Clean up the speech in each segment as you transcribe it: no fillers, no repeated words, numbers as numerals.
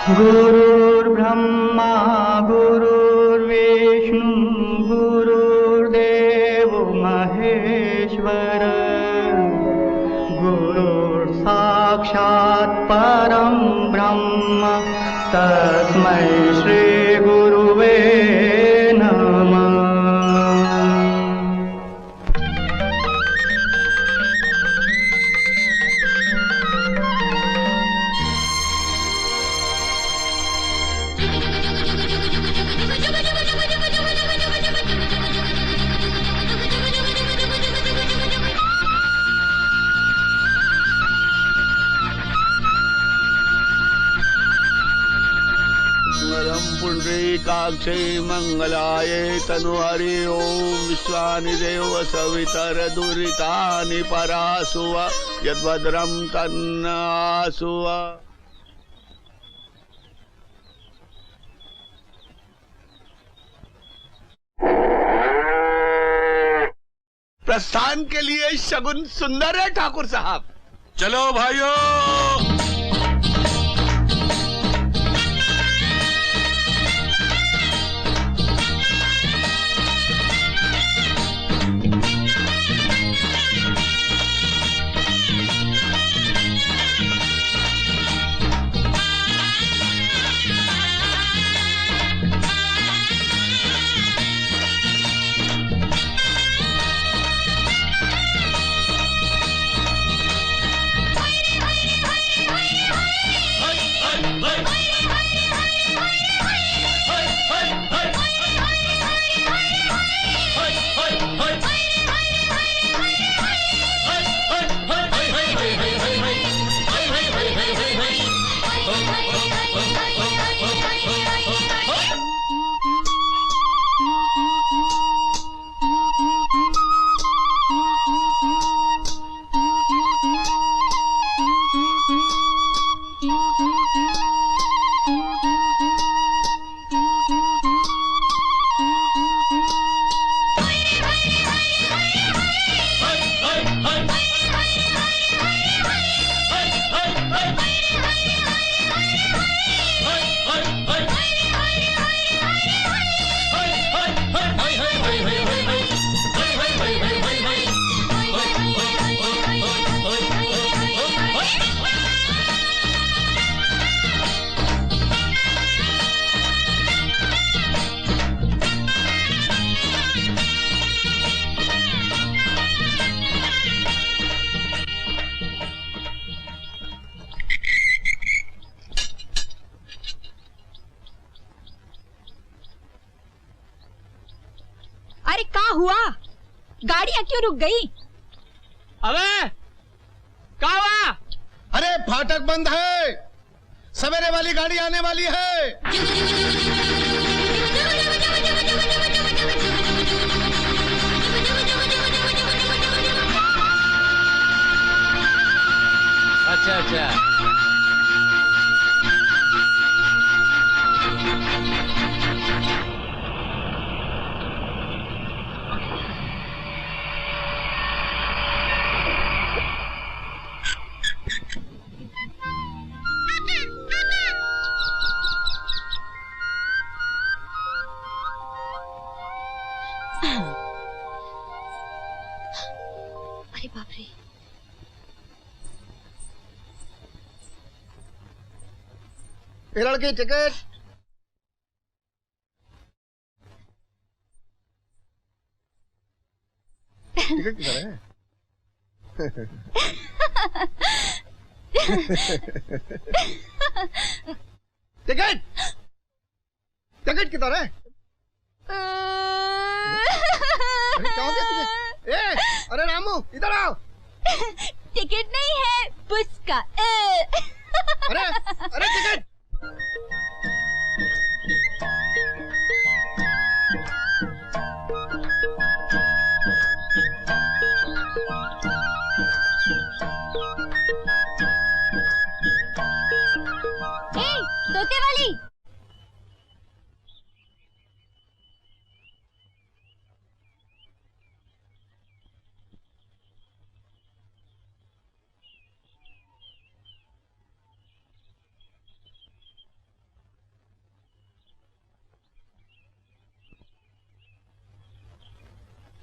गुरुर्ब्रह्मा गुरुर्विष्णु गुरुर्देवो महेश्वर गुरुर् साक्षात् परं ब्रह्म तस्मै श्री गुरुवे नमः। पुंडरीकाक्षे मंगलाये तनुहरि ओम विश्वानि देव सवितर दुरितानि परासुव यद्भद्रं तन्नासुव। प्रस्थान के लिए शगुन सुंदर है ठाकुर साहब। चलो भाइयों। गाड़ियां क्यों रुक गई? अबे क्या हुआ? अरे फाटक बंद है, सवेरे वाली गाड़ी आने वाली है। अच्छा अच्छा। अरे बाप रे। ये लड़की टिकट। टिकट किधर है? टिकट टिकट किधर है? अरे क्या हो गया तुझे? अरे रामू इधर आओ। टिकट नहीं है, पुस्का। अरे अरे टिकट। तोते वाली।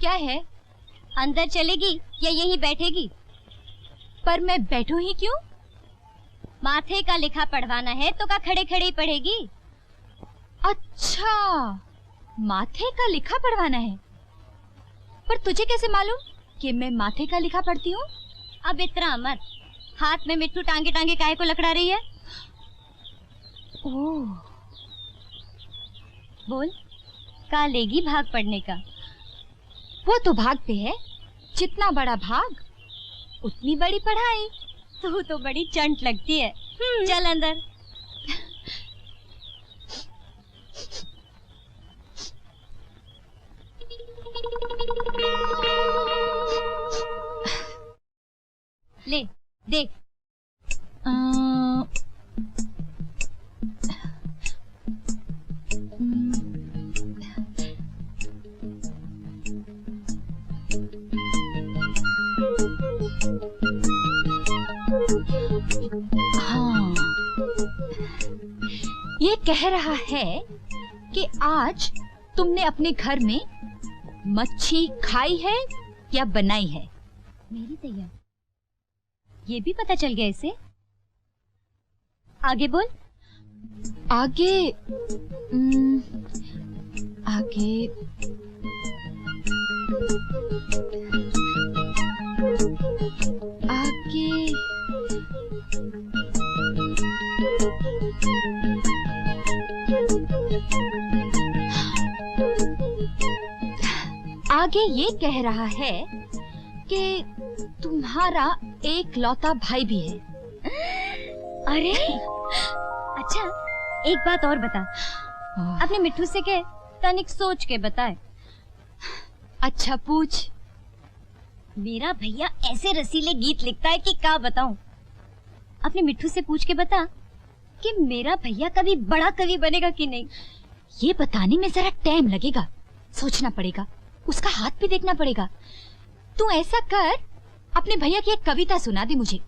क्या है? अंदर चलेगी या यहीं बैठेगी? पर मैं बैठूं ही क्यों? माथे का लिखा पढ़वाना है तो का खड़े खड़े ही पढ़ेगी। अच्छा, माथे का लिखा पढ़वाना है। पर तुझे कैसे मालूम कि मैं माथे का लिखा पढ़ती हूँ? अब इतना मत, हाथ में मिट्टू टांगे टांगे काहे को लकड़ा रही है? ओह, बोल, का लेगी भाग पढ़ने का? वो तो भाग पे है, जितना बड़ा भाग उतनी बड़ी पढ़ाई। तू तो बड़ी चंट लगती है। चल अंदर। ले देख। हाँ, ये कह रहा है कि आज तुमने अपने घर में मच्छी खाई है या बनाई है? मेरी तैयार, ये भी पता चल गया इसे। आगे बोल। आगे आगे आगे आगे ये कह रहा है कि तुम्हारा एक लौता भाई भी है। अरे अच्छा, एक बात और बता। अपने मिट्टू से कह तनिक सोच के बताए। अच्छा पूछ। मेरा भैया ऐसे रसीले गीत लिखता है कि क्या बताऊं। अपने मिट्टू से पूछ के बता कि मेरा भैया कभी बड़ा कवि बनेगा कि नहीं। ये बताने में जरा टाइम लगेगा, सोचना पड़ेगा, उसका हाथ भी देखना पड़ेगा। तू ऐसा कर, अपने भैया की एक कविता सुना दे मुझे,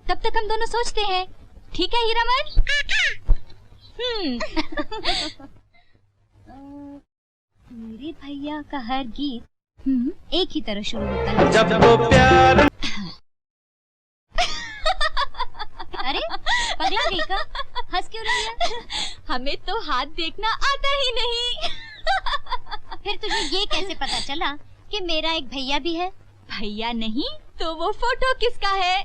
तब तक हम दोनों सोचते हैं। ठीक है हीरामन? मेरे भैया का हर गीत एक ही तरह शुरू होता है। जब वो प्यार अरे पगला गई का? हंस क्यों रही है? हमें तो हाथ देखना आता ही नहीं। फिर तुझे ये कैसे पता चला कि मेरा एक भैया भी है? भैया नहीं तो वो फोटो किसका है?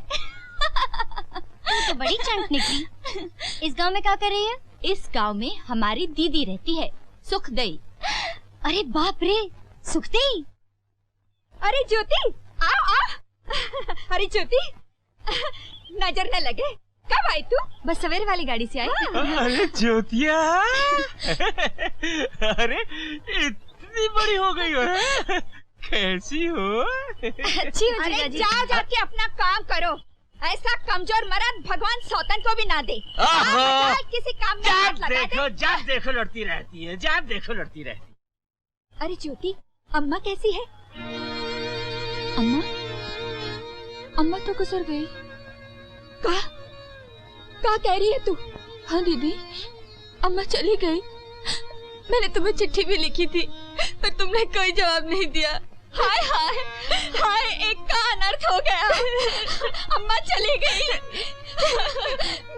तू तो बड़ी चंट निकली। इस गांव में क्या कर रही है? इस गांव में हमारी दीदी रहती है, सुखदेई। अरे बाप रे, सुखदेई। अरे ज्योति, आओ आओ। अरे ज्योति, नजर न लगे, कब आई तू? बस सवेरे वाली गाड़ी से आई। अरे ज्योतिया, अरे इतनी बड़ी हो गई हो, कैसी हो? अच्छी हो जीजाजी। जा जाके अपना काम करो, ऐसा कमजोर मर्द भगवान सौतन को भी ना दे। किसी काम में हाथ लगा दे। जब देखो लड़ती रहती है, जब देखो लड़ती रहती है। अरे ज्योति, अम्मा कैसी है? अम्मा अम्मा तो गुजर गई। क्या कह रही है तू? हाँ दीदी, अम्मा चली गई। मैंने तुम्हें चिट्ठी भी लिखी थी, पर तुमने कोई जवाब नहीं दिया। हाय हाय हाय, एक का अनर्थ हो गया। अम्मा चली गई,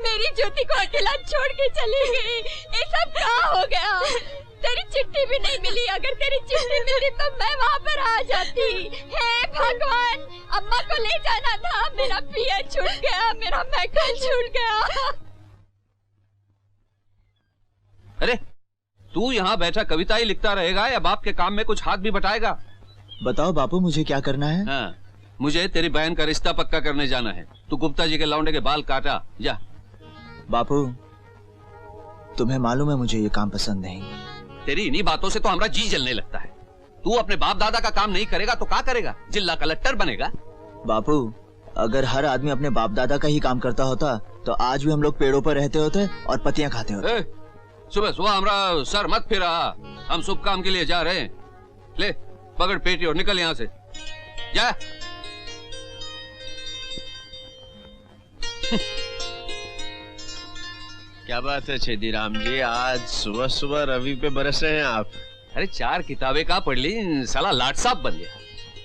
मेरी ज्योति को अकेला छोड़ के चली गई। ये सब क्या हो गया? तेरी चिट्ठी भी नहीं मिली। अगर तेरी चिट्ठी मिली तो मैं वहाँ पर आ जाती। हे भगवान, अम्मा को ले जाना था। मेरा पिया छूट गया, मेरा मैकल छूट गया। अरे तू यहाँ बैठा कविता ही लिखता रहेगा या बाप के काम में कुछ हाथ भी बटाएगा? बताओ बापू, मुझे क्या करना है? हाँ, मुझे तेरी बहन का रिश्ता पक्का करने जाना है। तू गुप्ता जी के लौंडे के बाल काटा, जा। बापू, तुम्हें मालूम है मुझे ये काम पसंद नहीं। तेरी इन्हीं बातों से तो हमारा जी जलने लगता है। तू अपने बाप दादा का काम नहीं करेगा तो क्या करेगा? जिला कलेक्टर बनेगा? बापू, अगर हर आदमी अपने बाप दादा का ही काम करता होता तो आज भी हम लोग पेड़ों पर रहते होते और पत्तियां खाते होते। सुबह सुबह हमारा सर मत फिरा, हम शुभ काम के लिए जा रहे हैं। ले पकड़ पेटी और निकल यहाँ से, जा। क्या बात है छेदीराम जी, आज सुबह सुबह रवि पे बरस रहे हैं आप? अरे 4 किताबें का पढ़ ली, साला लाट साहब बन गया।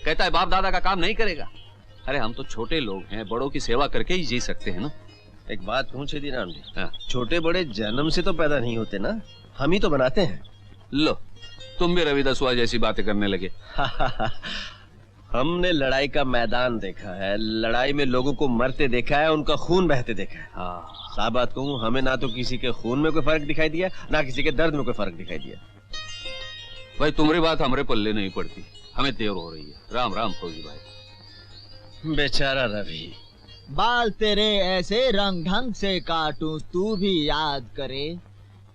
कहता है बाप दादा का काम नहीं करेगा। अरे हम तो छोटे लोग हैं, बड़ों की सेवा करके ही जी सकते हैं ना। एक बात पूछूं छेदीराम जी? हाँ। छोटे बड़े जन्म से तो पैदा नहीं होते ना, हम ही तो बनाते हैं। लो तुम भी रवि दसवा जैसी बातें करने लगे। हमने लड़ाई का मैदान देखा है, लड़ाई में लोगों को मरते देखा है, उनका खून बहते देखा है। हाँ। साफ बात कहूँ, हमें ना तो किसी के खून में कोई फर्क दिखाई दिया, ना किसी के दर्द में कोई फर्क दिखाई दिया। भाई तुम्हारी बात हमारे पल्ले नहीं पड़ती, हमें देर हो रही है। राम राम फौजी भाई। बेचारा रवि। बाल तेरे ऐसे रंग ढंग से काटूं तू भी याद करे,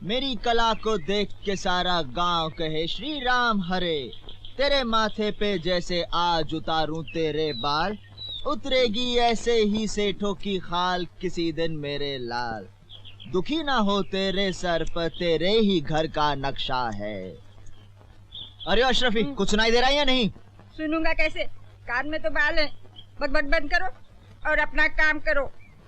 मेरी कला को देख के सारा गांव कहे श्री राम हरे। तेरे माथे पे जैसे आज उतारूं तेरे बाल, उतरेगी ऐसे ही सेठों की खाल किसी दिन मेरे लाल। दुखी ना हो तेरे सर पर तेरे ही घर का नक्शा है। अरे अशरफी, कुछ सुनाई दे रहा है या नहीं? सुनूंगा कैसे, कान में तो बाल है। बकबक बंद करो और अपना काम करो।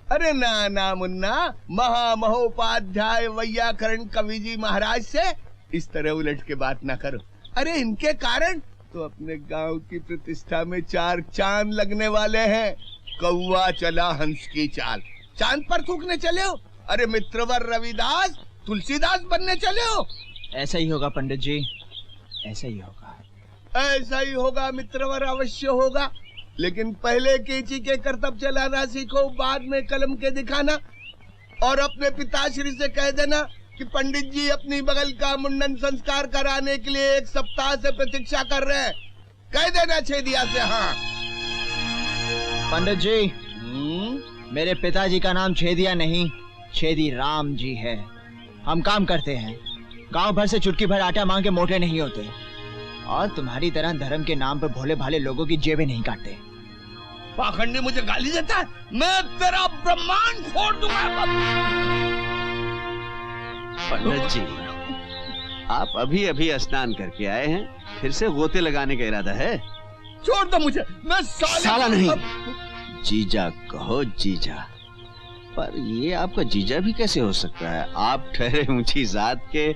अरे ना ना मुन्ना, महामहोपाध्याय वैयाकरण कवि जी महाराज से इस तरह उलट के बात ना करो। अरे इनके कारण तो अपने गांव की प्रतिष्ठा में 4 चांद लगने वाले हैं। कौवा चला हंस की चाल, चांद पर थूकने चले हो। अरे मित्रवर रविदास तुलसीदास बनने चले हो। ऐसा ही होगा पंडित जी, ऐसा ही होगा। ऐसा ही होगा मित्रवर, अवश्य होगा। लेकिन पहले केची के करतब चलाना सीखो, बाद में कलम के दिखाना। और अपने पिताश्री से कह देना कि पंडित जी अपनी बगल का मुंडन संस्कार कराने के लिए 1 सप्ताह से प्रतीक्षा कर रहे हैं। कह देना छेदिया से। हाँ पंडित जी, मेरे पिताजी का नाम छेदिया नहीं, छेदी राम जी है। हम काम करते हैं, गांव भर से चुटकी भर आटा मांग के मोटे नहीं होते, और तुम्हारी तरह धर्म के नाम पर भोले भाले लोगों की जेबें नहीं काटते। पाखंडी मुझे गाली देता है, मैं तेरा ब्रह्मांड फोड़ दूंगा। पंडित जी, आप अभी अभी स्नान करके आए हैं, फिर से गोते लगाने का इरादा है? छोड़ दो मुझे, मैं साला नहीं, जीजा कहो जीजा। पर ये आपका जीजा भी कैसे हो सकता है? आप ठहरे ऊंची जात के।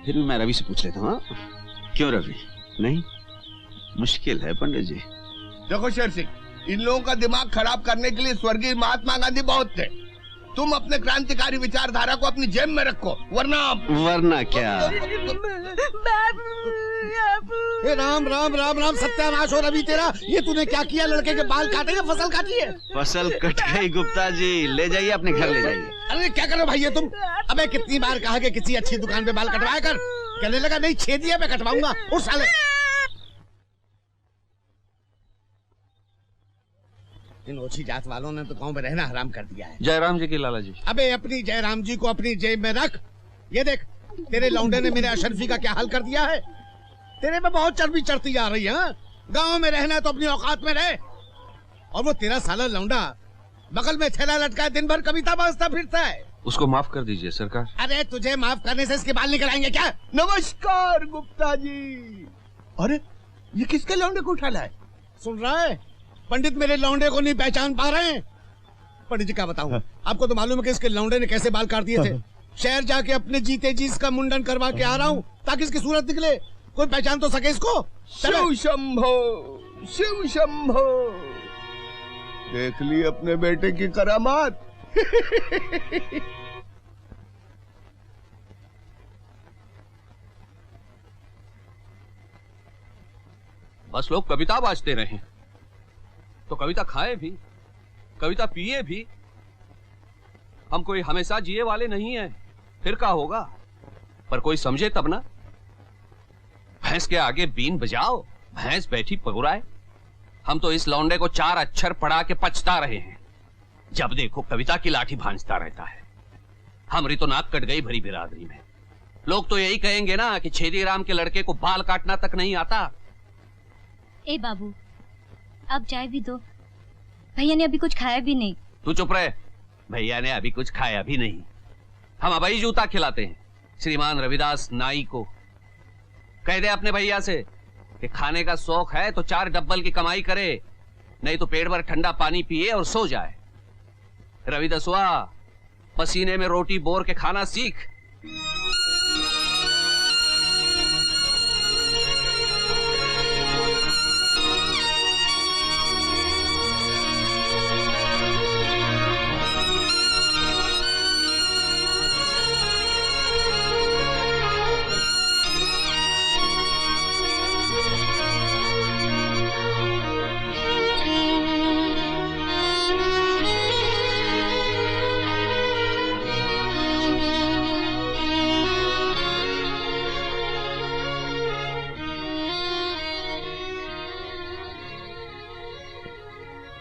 फिर भी मैं रवि से पूछ लेता हूँ। क्यों रवि? नहीं, मुश्किल है पंडित जी। देखो शेर सिंह, इन लोगों का दिमाग खराब करने के लिए स्वर्गीय महात्मा गांधी बहुत थे। तुम अपने क्रांतिकारी विचारधारा को अपनी जेब में रखो, वरना क्या? हे राम राम राम राम, सत्यानाश हो रवि तेरा। ये तूने क्या किया? लड़के के बाल काटे या फसल काटी है? फसल कट गई गुप्ता जी, ले जाइए अपने घर ले जाइए। अरे क्या करो भाई ये तुम? अबे कितनी बार कहा कि किसी अच्छी दुकान पे बाल कटवाया कर। कहने लगा नहीं, छेदिया पे कटवाऊंगा। उठ साले। इन ओछी जात वालों ने तो गांव में रहना हराम कर दिया है। जयराम जी की लाला जी। अबे अपनी जयराम जी को अपनी जेब में रख। ये देख, तेरे लौंडे ने मेरे अशरफी का क्या हाल कर दिया है। तेरे पे बहुत चर्बी चढ़ती जा रही है। गांव में रहना है तो अपनी औकात में रहे। और वो तेरा साला लौंडा बगल में थैला लटका दिन भर कविता बजता फिरता है। उसको माफ कर दीजिए सरकार। अरे तुझे माफ करने से इसके बाल निकल आएंगे क्या? नमस्कार गुप्ता जी। अरे ये किसके लौंडे को उठा लाए? सुन रहा है? पंडित मेरे लौंडे को नहीं पहचान पा रहे हैं। पंडित जी क्या बताऊं, आपको तो मालूम है कि इसके लौंडे ने कैसे बाल काट दिए थे। शहर जाके अपने जीते जी इसका मुंडन करवा के आ रहा हूँ ताकि इसकी सूरत निकले, कोई पहचान तो सके इसको। शिव शंभो, शिव शंभो। देख ली अपने बेटे की करामात। बस लोग कविता बाजते रहे तो कविता खाए भी, कविता पिए भी। हम कोई हमेशा जिए वाले नहीं है, फिर क्या होगा? पर कोई समझे तब ना। भैंस के आगे बीन बजाओ, भैंस बैठी पगुराए। हम तो इस लौंडे को 4 अक्षर पढ़ा के पछता रहे हैं। जब देखो कविता की लाठी भांजता रहता है। हमारी तो नाक कट गई भरी बिरादरी में। लोग तो यही कहेंगे ना कि छेदीराम के लड़के को बाल काटना तक नहीं आता। ए बाबू, अब चाय भी दो। भैया ने अभी कुछ खाया भी नहीं। तू चुप रहे। भैया ने अभी कुछ खाया भी नहीं। हम अबई जूता खिलाते हैं श्रीमान रविदास नाई को। कह दे अपने भैया से कि खाने का शौक है तो 4 डब्बल की कमाई करे, नहीं तो पेट भर ठंडा पानी पिए और सो जाए। रविदसवा, पसीने में रोटी बोर के खाना सीख।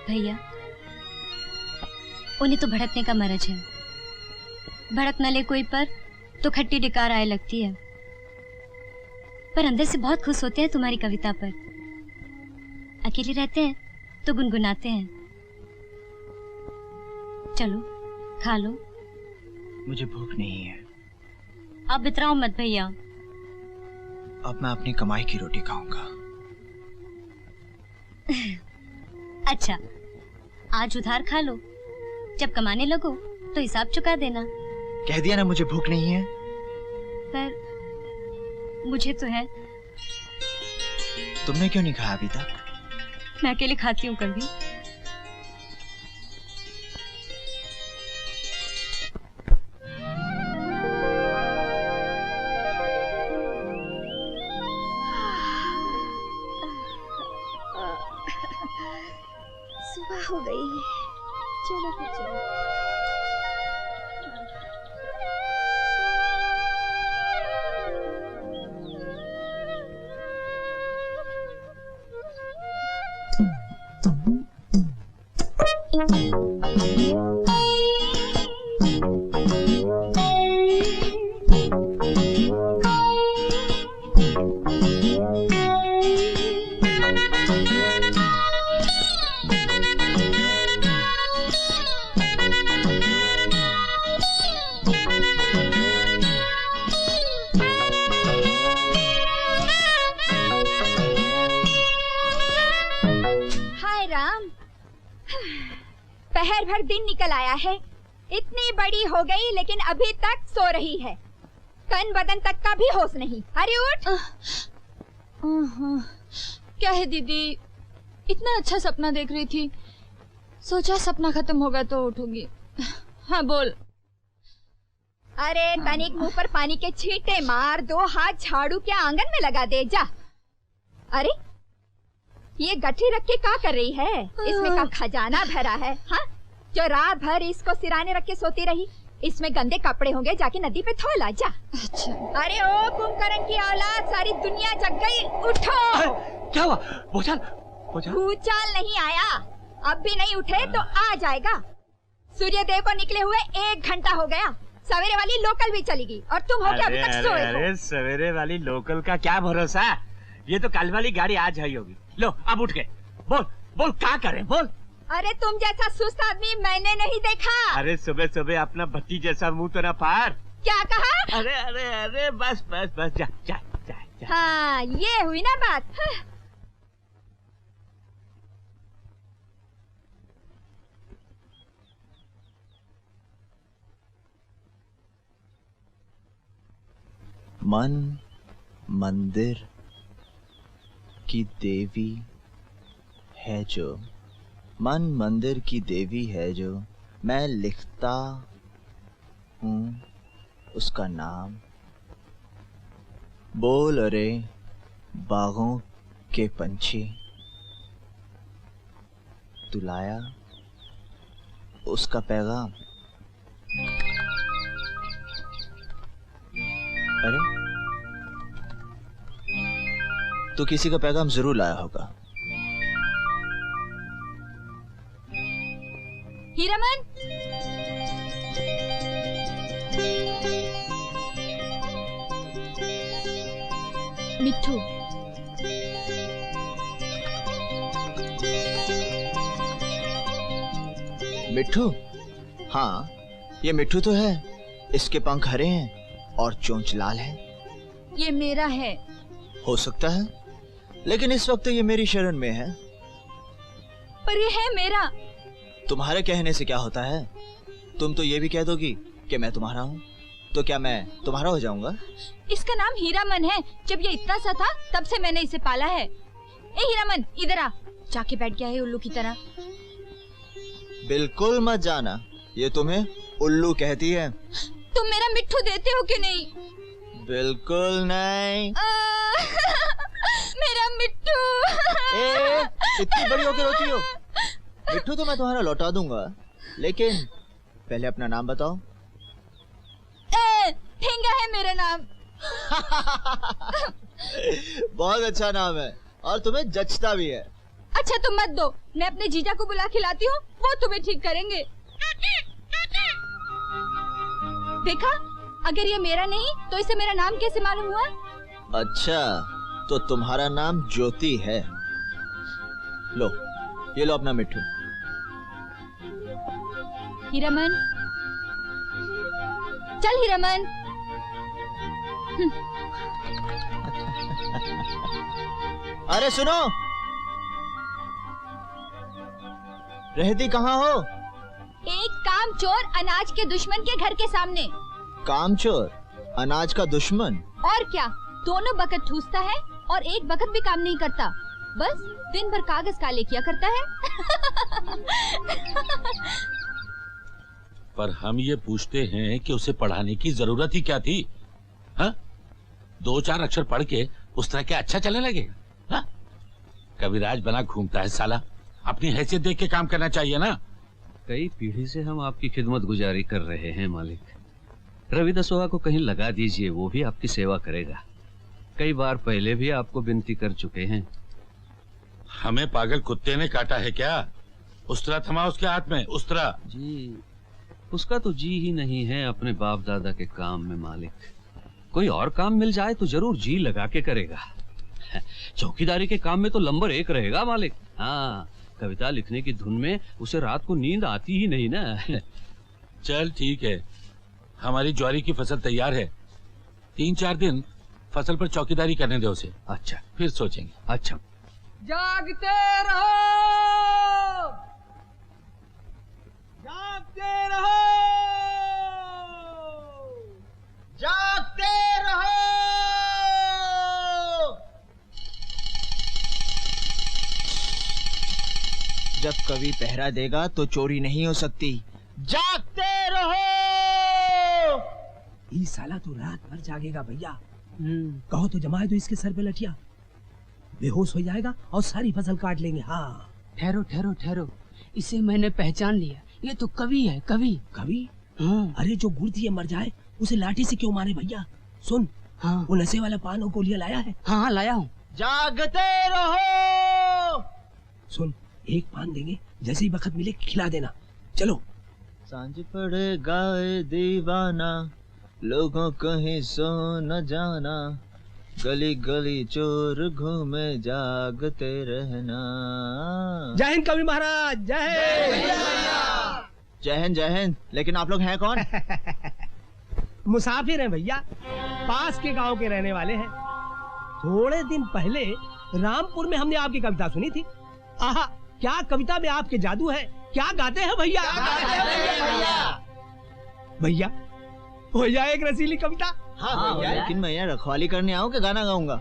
भैया, उन्हें तो भड़कने का मरज है। भड़क न ले कोई पर तो खट्टी डिकार आए लगती है, पर अंदर से बहुत खुश होते हैं तुम्हारी कविता पर। अकेले रहते हैं तो गुनगुनाते हैं। चलो खा लो। मुझे भूख नहीं है। अब इतराओ मत भैया। अब मैं अपनी कमाई की रोटी खाऊंगा। अच्छा, आज उधार खा लो, जब कमाने लगो तो हिसाब चुका देना। कह दिया ना मुझे भूख नहीं है। पर मुझे तो है। तुमने क्यों नहीं खाया अभी तक? मैं अकेले खाती हूँ कभी। सुबह हो गई, चलो फिर चलो। पहर भर दिन निकल आया है, इतनी बड़ी हो गई लेकिन अभी तक सो रही है। तन बदन तक का भी होश नहीं। अरे उठ। क्या है दीदी, इतना अच्छा सपना देख रही थी, सोचा सपना खत्म होगा तो उठूंगी। हाँ बोल। अरे तनिक मुंह पर पानी के छींटे मार, 2 हाथ झाड़ू के आंगन में लगा दे जा। अरे ये गठरी रख के क्या कर रही है? इसमें का खजाना भरा है? हाँ, जो रात भर इसको सिराने रख के सोती रही। इसमें गंदे कपड़े होंगे, जाके नदी पे धो ला जा। अच्छा। अरे ओ कुंभकर्ण की औलाद, सारी दुनिया जग गई, उठो। क्या हुआ? भूचाल? भूचाल नहीं आया, अब भी नहीं उठे तो आ जाएगा। सूर्यदेव को निकले हुए 1 घंटा हो गया। सवेरे वाली लोकल भी चली गई और तुम हो क्या अभी तक सोए हो? अरे सवेरे वाली लोकल का क्या भरोसा, ये तो कल वाली गाड़ी आज आई होगी। लो अब उठ गए, बोल बोल क्या करें, बोल। अरे तुम जैसा सुस्त आदमी मैंने नहीं देखा। अरे सुबह सुबह अपना भट्टी जैसा मुंह तो ना फाड़। क्या कहा? अरे अरे अरे बस बस बस, जा जा जा, जा। हाँ ये हुई ना बात। मन मंदिर की देवी है जो, मन मंदिर की देवी है जो, मैं लिखता हूँ उसका नाम। बोल अरे बागों के पंछी, तू लाया उसका पैगाम। अरे तो किसी का पैगाम जरूर लाया होगा। हीरामन, मिट्ठू, मिट्ठू? हाँ ये मिट्ठू तो है, इसके पंख हरे हैं और चोंच लाल है। ये मेरा है। हो सकता है, लेकिन इस वक्त ये मेरी शरण में है। पर ये है मेरा। तुम्हारे कहने से क्या होता है? तुम तो ये भी कह दोगी कि मैं तुम्हारा हूँ, तो क्या मैं तुम्हारा हो जाऊंगा? इसका नाम हीरामन है। जब ये इतना सा था तब से मैंने इसे पाला है। ए हीरामन, इधर आ। जाके बैठ गया है उल्लू की तरह। बिल्कुल मत जाना, ये तुम्हें उल्लू कहती है। तुम मेरा मिट्ठू देते हो कि नहीं? बिल्कुल नहीं। मेरा मिट्ठू। इतनी बड़ी होकर रोती हो? मिट्ठू तो मैं तुम्हारा लौटा दूंगा, लेकिन पहले अपना नाम बताओ। ठेंगा है मेरा नाम। बहुत अच्छा नाम है और तुम्हें जचता भी है। अच्छा तुम मत दो, मैं अपने जीजा को बुला के लाती हूँ, वो तुम्हें ठीक करेंगे। देखा, अगर ये मेरा नहीं तो इसे मेरा नाम कैसे मालूम हुआ? अच्छा, तो तुम्हारा नाम ज्योति है। लो, ये लो अपना मिट्ठू। हीरामन, चल हीरामन। अरे सुनो, रहती कहाँ हो? एक कामचोर अनाज के दुश्मन के घर के सामने। कामचोर अनाज का दुश्मन? और क्या, दोनों बखत ठूसता है और एक बखत भी काम नहीं करता, बस दिन भर कागज काले किया करता है। पर हम ये पूछते हैं कि उसे पढ़ाने की जरूरत ही क्या थी? हाँ? 2-4 अक्षर पढ़ के उस तरह क्या अच्छा चलने लगेगा? हाँ? कविराज बना घूमता है साला, अपनी हैसियत देख के काम करना चाहिए ना। कई पीढ़ी से हम आपकी खिदमत गुजारी कर रहे हैं मालिक। रवि दसोहा को कहीं लगा दीजिए, वो भी आपकी सेवा करेगा। कई बार पहले भी आपको विनती कर चुके हैं। हमें पागल कुत्ते ने काटा है क्या? उस्तरा थमा उसके हाथ में, उस्तरा। जी, उसका तो जी ही नहीं है अपने बाप दादा के काम में मालिक। कोई और काम मिल जाए तो जरूर जी लगा के करेगा। चौकीदारी के काम में तो नंबर 1 रहेगा मालिक। हाँ, कविता लिखने की धुन में उसे रात को नींद आती ही नहीं ना। चल ठीक है, हमारी ज्वारी की फसल तैयार है, 3-4 दिन फसल पर चौकीदारी करने दे उसे। अच्छा, फिर सोचेंगे। अच्छा। जागते रहो, जागते रहो, जागते रहो। जब कवि पहरा देगा तो चोरी नहीं हो सकती। जागते रहो। ये साला तो रात भर जागेगा भैया। कहो तो जमाए दो इसके सर पे लठिया, बेहोश हो जाएगा और सारी फसल काट लेंगे। हाँ, ठहरो ठहरो ठहरो, इसे मैंने पहचान लिया, ये तो कवि है। कवि? कवि? अरे जो गुड़ दिए मर जाए उसे लाठी से क्यों मारे भैया? सुन, हाँ, वो नशे वाला पान और गोलियां लाया है? हाँ लाया हूँ। जागते रहो। सुन, एक पान देंगे, जैसे ही वक्त मिले खिला देना। चलो। सांझ पड़े गाए दीवाना, लोगों कहीं सो न जाना, गली गली चोर घूमे जागते रहना। जय हिंद कवि महाराज, जय हिंद। जय हिंद जय हिंद। लेकिन आप लोग हैं कौन? मुसाफिर हैं भैया, पास के गांव के रहने वाले हैं। थोड़े दिन पहले रामपुर में हमने आपकी कविता सुनी थी। आहा, क्या कविता में आपके जादू है, क्या गाते हैं भैया? भैया हो जाए एक रसीली कविता। हाँ भैया, लेकिन मैं यहाँ रखवाली करने आऊँ कि गाना गाऊंगा?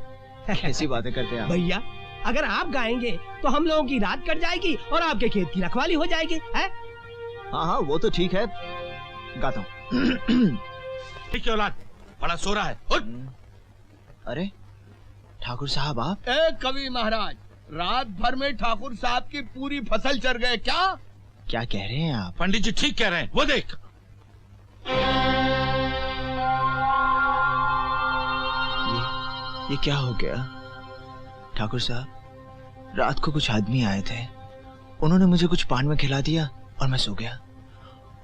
कैसी बातें करते हैं भैया, अगर आप गाएंगे तो हम लोगों की रात कट जाएगी और आपके खेत की रखवाली हो जाएगी। है? हाँ हाँ, वो तो ठीक है, गाता हूँ। औलाद बड़ा सो रहा है। उठ। अरे ठाकुर साहब आप? ए कवि महाराज, रात भर में ठाकुर साहब की पूरी फसल चर गए क्या? क्या कह रहे हैं आप? पंडित जी ठीक कह रहे हैं, वो देख। ये क्या हो गया? ठाकुर साहब, रात को कुछ आदमी आए थे, उन्होंने मुझे कुछ पान में खिला दिया और मैं सो गया,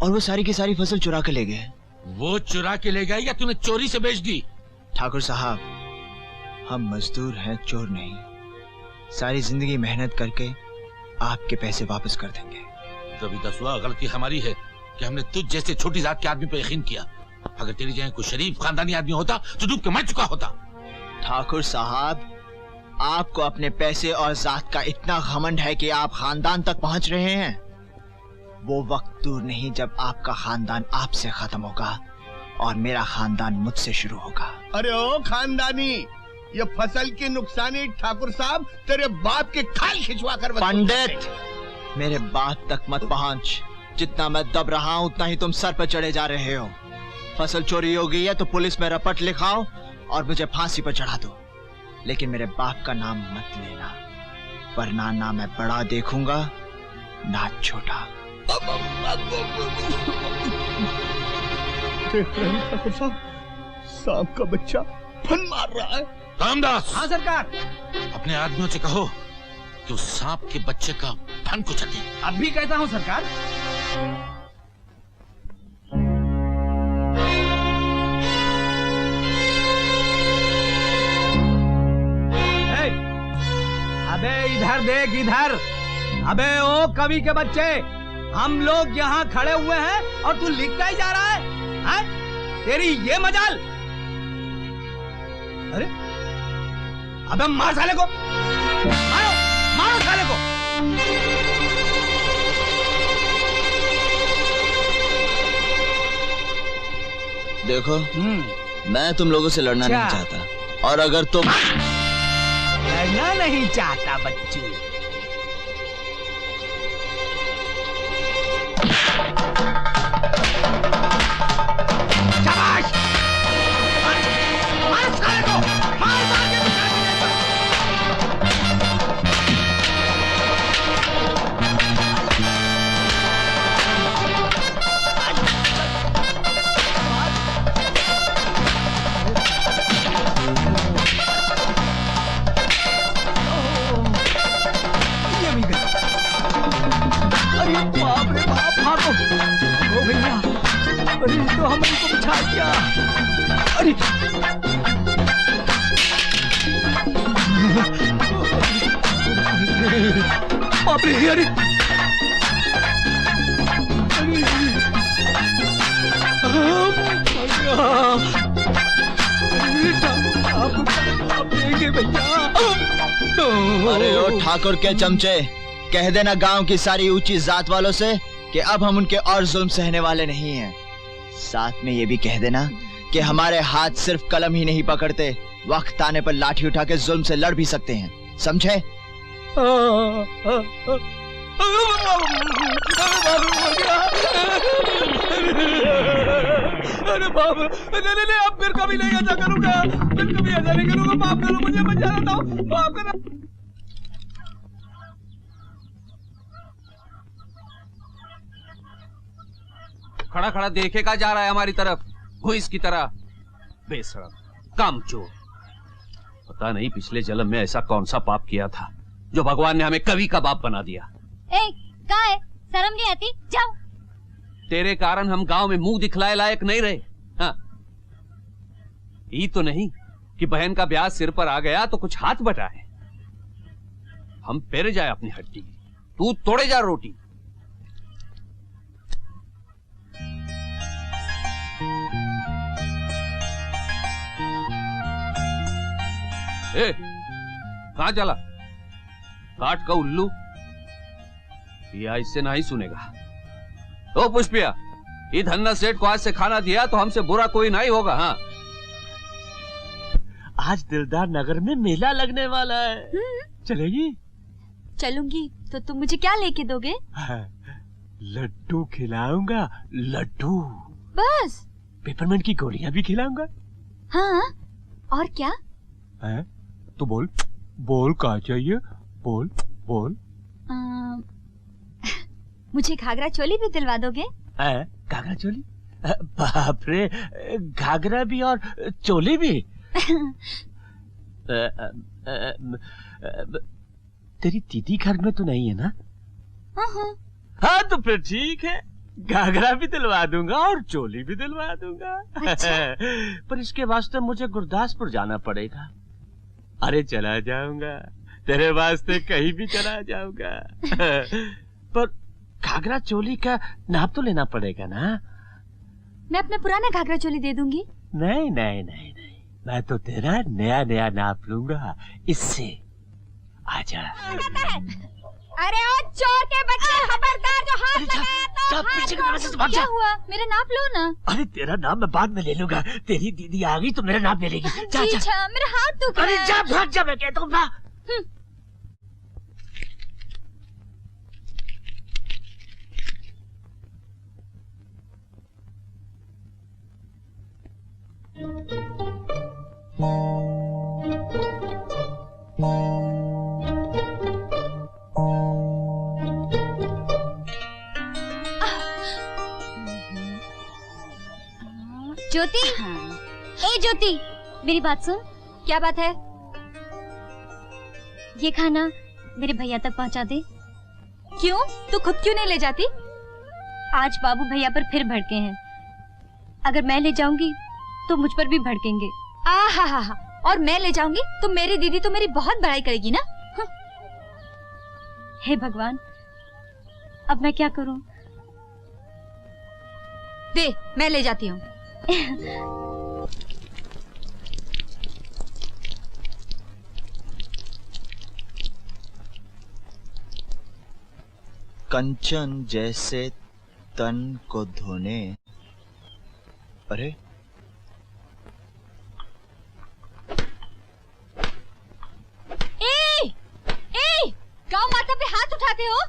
और वो सारी की सारी फसल चुरा के ले गए। वो चुरा के ले गए या तूने चोरी से बेच दी? ठाकुर साहब, हम मजदूर हैं, चोर नहीं। सारी जिंदगी मेहनत करके आपके पैसे वापस कर देंगे। रवि दसवा, गलती हमारी है कि हमने तुझ जैसे छोटी जात के आदमी पे यकीन किया। अगर तेरी जगह कोई शरीफ खानदानी आदमी होता तो डूब के मर चुका होता। ठाकुर साहब, आपको अपने पैसे और जात का इतना घमंड है कि आप खानदान तक पहुंच रहे हैं। वो वक्त दूर नहीं जब आपका खानदान आपसे खत्म होगा और मेरा खानदान मुझसे शुरू होगा। अरे ओ खानदानी, ये फसल की नुकसानी ठाकुर साहब तेरे बाप के खाल खिंचवा कर। पंडित, मेरे बाप तक मत पहुंच। जितना मैं दब रहा हूं उतना ही तुम सर पर चढ़े जा रहे हो। फसल चोरी हो गई है तो पुलिस में रपट लिखाओ और मुझे फांसी पर चढ़ा दो, लेकिन मेरे बाप का नाम मत लेना, वरना ना मैं बड़ा देखूंगा ना छोटा। ठाकुर साहब, सांप का बच्चा फन मार रहा है। रामदास। हाँ सरकार। अपने आदमियों से कहो कि उस सांप के बच्चे का फन कुचल दे। अब भी कहता हूँ सरकार। अबे इधर देख इधर। अबे ओ कवि के बच्चे, हम लोग यहाँ खड़े हुए हैं और तू लिखता ही जा रहा है? तेरी ये मजाल। अरे अबे मार साले को, मारो मारो साले को। देखो मैं तुम लोगों से लड़ना नहीं चाहता, और अगर तुम लड़ना नहीं चाहता बच्चू, शाबाश, मार साले को, मार मार के बाप रे बाप, भागो ओ भैया। अरे तो हमने को बिछा दिया। अरे बाप रे, अरे अरे ओ ठाकुर के चमचे, कह देना गांव की सारी ऊंची जात वालों से कि अब हम उनके और जुल्म सहने वाले नहीं हैं। साथ में ये भी कह देना कि हमारे हाथ सिर्फ कलम ही नहीं पकड़ते, वक्त आने पर लाठी उठा के जुल्म से लड़ भी सकते हैं, समझे? अरे बाप, नहीं अब फिर कभी नहीं ऐसा करूंगा, फिर कभी ऐसा नहीं करूंगा। माफ करो मुझे, मैं जा रहा हूँ, माफ करो। खड़ा खड़ा देखेगा जा रहा है हमारी तरफ, भूइस की तरह। बेशरम, कामचोर। पता नहीं पिछले जन्म में ऐसा कौन सा पाप किया था जो भगवान ने हमें कवि का बाप बना दिया। कहाँ है? शर्म नहीं आती? जाओ। तेरे कारण हम गांव में मुंह दिखलाए लायक नहीं रहे। हाँ, ये तो नहीं कि बहन का ब्याह सिर पर आ गया तो कुछ हाथ बटाए। हम पेरे जाए अपनी हड्डी, तू तोड़े जा रोटी। ए, कहां चला? काट का उल्लू, या इससे नहीं सुनेगा। ओ पुष्पिया, ये धन्ना सेठ को आज से खाना दिया तो हमसे बुरा कोई नहीं होगा। हाँ, आज दिलदार नगर में मेला लगने वाला है, चलेगी? चलूंगी। तो तुम मुझे क्या लेके दोगे? लड्डू खिलाऊंगा, लड्डू। बस? पेपरमेंट की गोलियां भी खिलाऊंगा। हाँ, और क्या? है? तो बोल बोल, क्या चाहिए? बोल बोल। मुझे घाघरा चोली भी दिलवा दोगे? घाघरा चोली? बाप रे, घाघरा भी और चोली भी? तेरी दीदी घर में तो नहीं है ना? हाँ तो फिर ठीक है, घाघरा भी दिलवा दूंगा और चोली भी दिलवा दूंगा। अच्छा? पर इसके वास्ते मुझे गुरदासपुर जाना पड़ेगा। अरे चला जाऊंगा, तेरे वास्ते कहीं भी चला जाऊंगा। पर घाघरा चोली का नाप तो लेना पड़ेगा ना? मैं अपना पुराना घाघरा चोली दे दूंगी। नहीं नहीं नहीं नहीं, मैं तो तेरा नया नया नाप लूंगा, इससे आजा। अरे ओ चोर के बच्चे, खबरदार, जो हाथ लगाया तो पीछे की तरफ से भाग जा। क्या हुआ? मेरा नाप लो ना। अरे तेरा नाम मैं बाद में ले लूंगा, तेरी दीदी आ गई तो मेरा नाम ले लेगी। जा जा। अच्छा, मेरा हाथ दुख रहा है। अरे जा, भाग जा, मैं कहता हूँ ना। ज्योति, ए ज्योति, मेरी बात सुन। क्या बात है? ये खाना मेरे भैया तक पहुंचा दे। क्यों? तू खुद क्यों नहीं ले जाती? आज बाबू भैया पर फिर भड़के हैं। अगर मैं ले जाऊंगी तो मुझ पर भी भड़केंगे। आहा, और मैं ले जाऊंगी तो मेरी दीदी तो मेरी बहुत बड़ाई करेगी ना। हे भगवान, अब मैं क्या करूं? दे, मैं ले जाती हूँ। कंचन जैसे तन को धोने। अरे गाँव माता पे हाथ उठाते हो?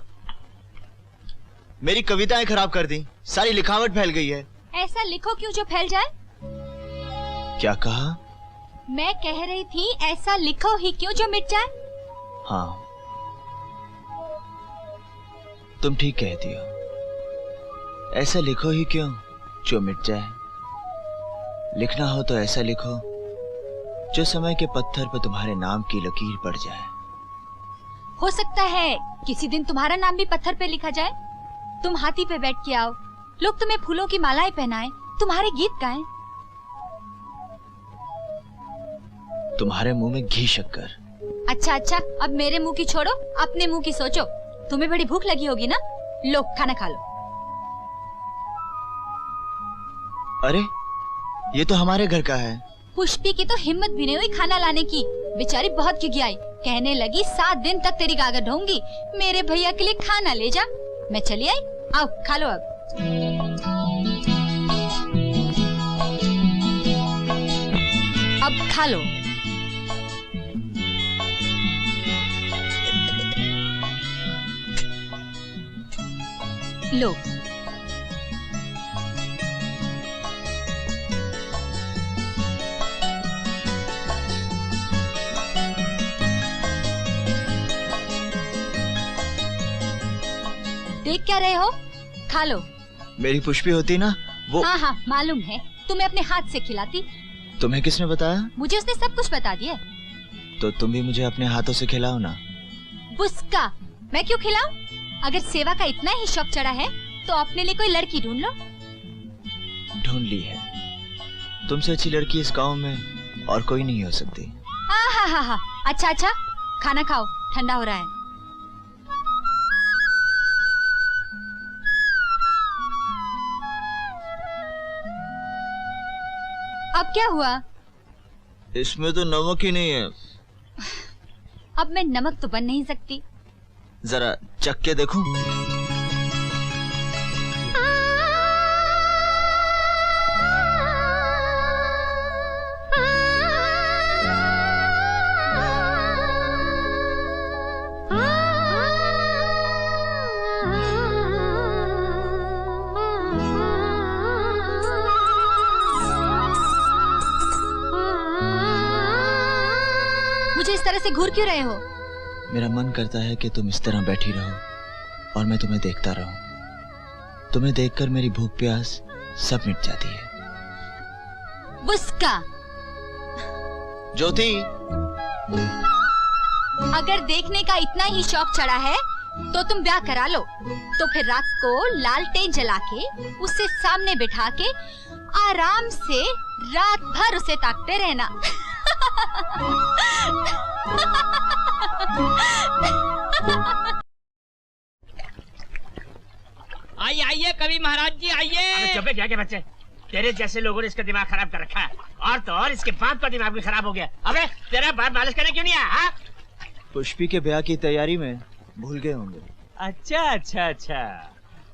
मेरी कविताएं खराब कर दी, सारी लिखावट फैल गई है। ऐसा लिखो क्यों जो फैल जाए? क्या कहा? मैं कह रही थी ऐसा लिखो ही क्यों जो मिट जाए। हाँ, तुम ठीक कहती हो। ऐसा लिखो ही क्यों जो मिट जाए। लिखना हो तो ऐसा लिखो जो समय के पत्थर पर तुम्हारे नाम की लकीर पड़ जाए। हो सकता है किसी दिन तुम्हारा नाम भी पत्थर पे लिखा जाए। तुम हाथी पे बैठ के आओ, लोग तुम्हें फूलों की मालाएं पहनाएं, तुम्हारे गीत गाएं। तुम्हारे मुंह में घी शक्कर। अच्छा, अब मेरे मुंह की छोड़ो, अपने मुंह की सोचो। तुम्हें बड़ी भूख लगी होगी ना? लो खाना खा लो। अरे ये तो हमारे घर का है। पुष्पी की तो हिम्मत भी नहीं हुई खाना लाने की। बेचारी बहुत खिखियाई, कहने लगी 7 दिन तक तेरी गागर ढोंगी। मेरे भैया के लिए खाना ले जा। मैं चली आई। आओ खा लो अब खा लो। लो। देख क्या रहे हो? खा लो। मेरी पुष्पी होती ना वो। हाँ, मालूम है। तुम्हें अपने हाथ से खिलाती। तुम्हें किसने बताया? मुझे उसने सब कुछ बता दिया। तो तुम भी मुझे अपने हाथों से खिलाओ ना। बुस्का, मैं क्यों खिलाऊं? अगर सेवा का इतना ही शौक चढ़ा है तो अपने लिए कोई लड़की ढूंढ लो। ढूंढ ली है। तुमसे अच्छी लड़की इस गांव में और कोई नहीं हो सकती। हाँ। अच्छा, खाना खाओ, ठंडा हो रहा है। अब क्या हुआ? इसमें तो नमक ही नहीं है। अब मैं नमक तो बन नहीं सकती। जरा चख के देखूं। मुझे इस तरह से घूर क्यों रहे हो? मेरा मन करता है कि तुम इस तरह बैठी रहो और मैं तुम्हें देखता रहूं। तुम्हें देखकर मेरी भूख प्यास सब मिट जाती है। बुस्का। ज्योति, अगर देखने का इतना ही शौक चढ़ा है तो तुम ब्याह करा लो। तो फिर रात को लालटेन जला के उससे सामने बिठा के आराम से रात भर उसे ताकते रहना। आइए कवि महाराज जी आइए। चुप क्या के बच्चे, तेरे जैसे लोगों ने इसका दिमाग खराब कर रखा है। और तो और इसके बाप का दिमाग भी खराब हो गया। अबे तेरा बाप मालिश करने क्यों नहीं आया? पुष्पी के ब्याह की तैयारी में भूल गए होंगे। अच्छा,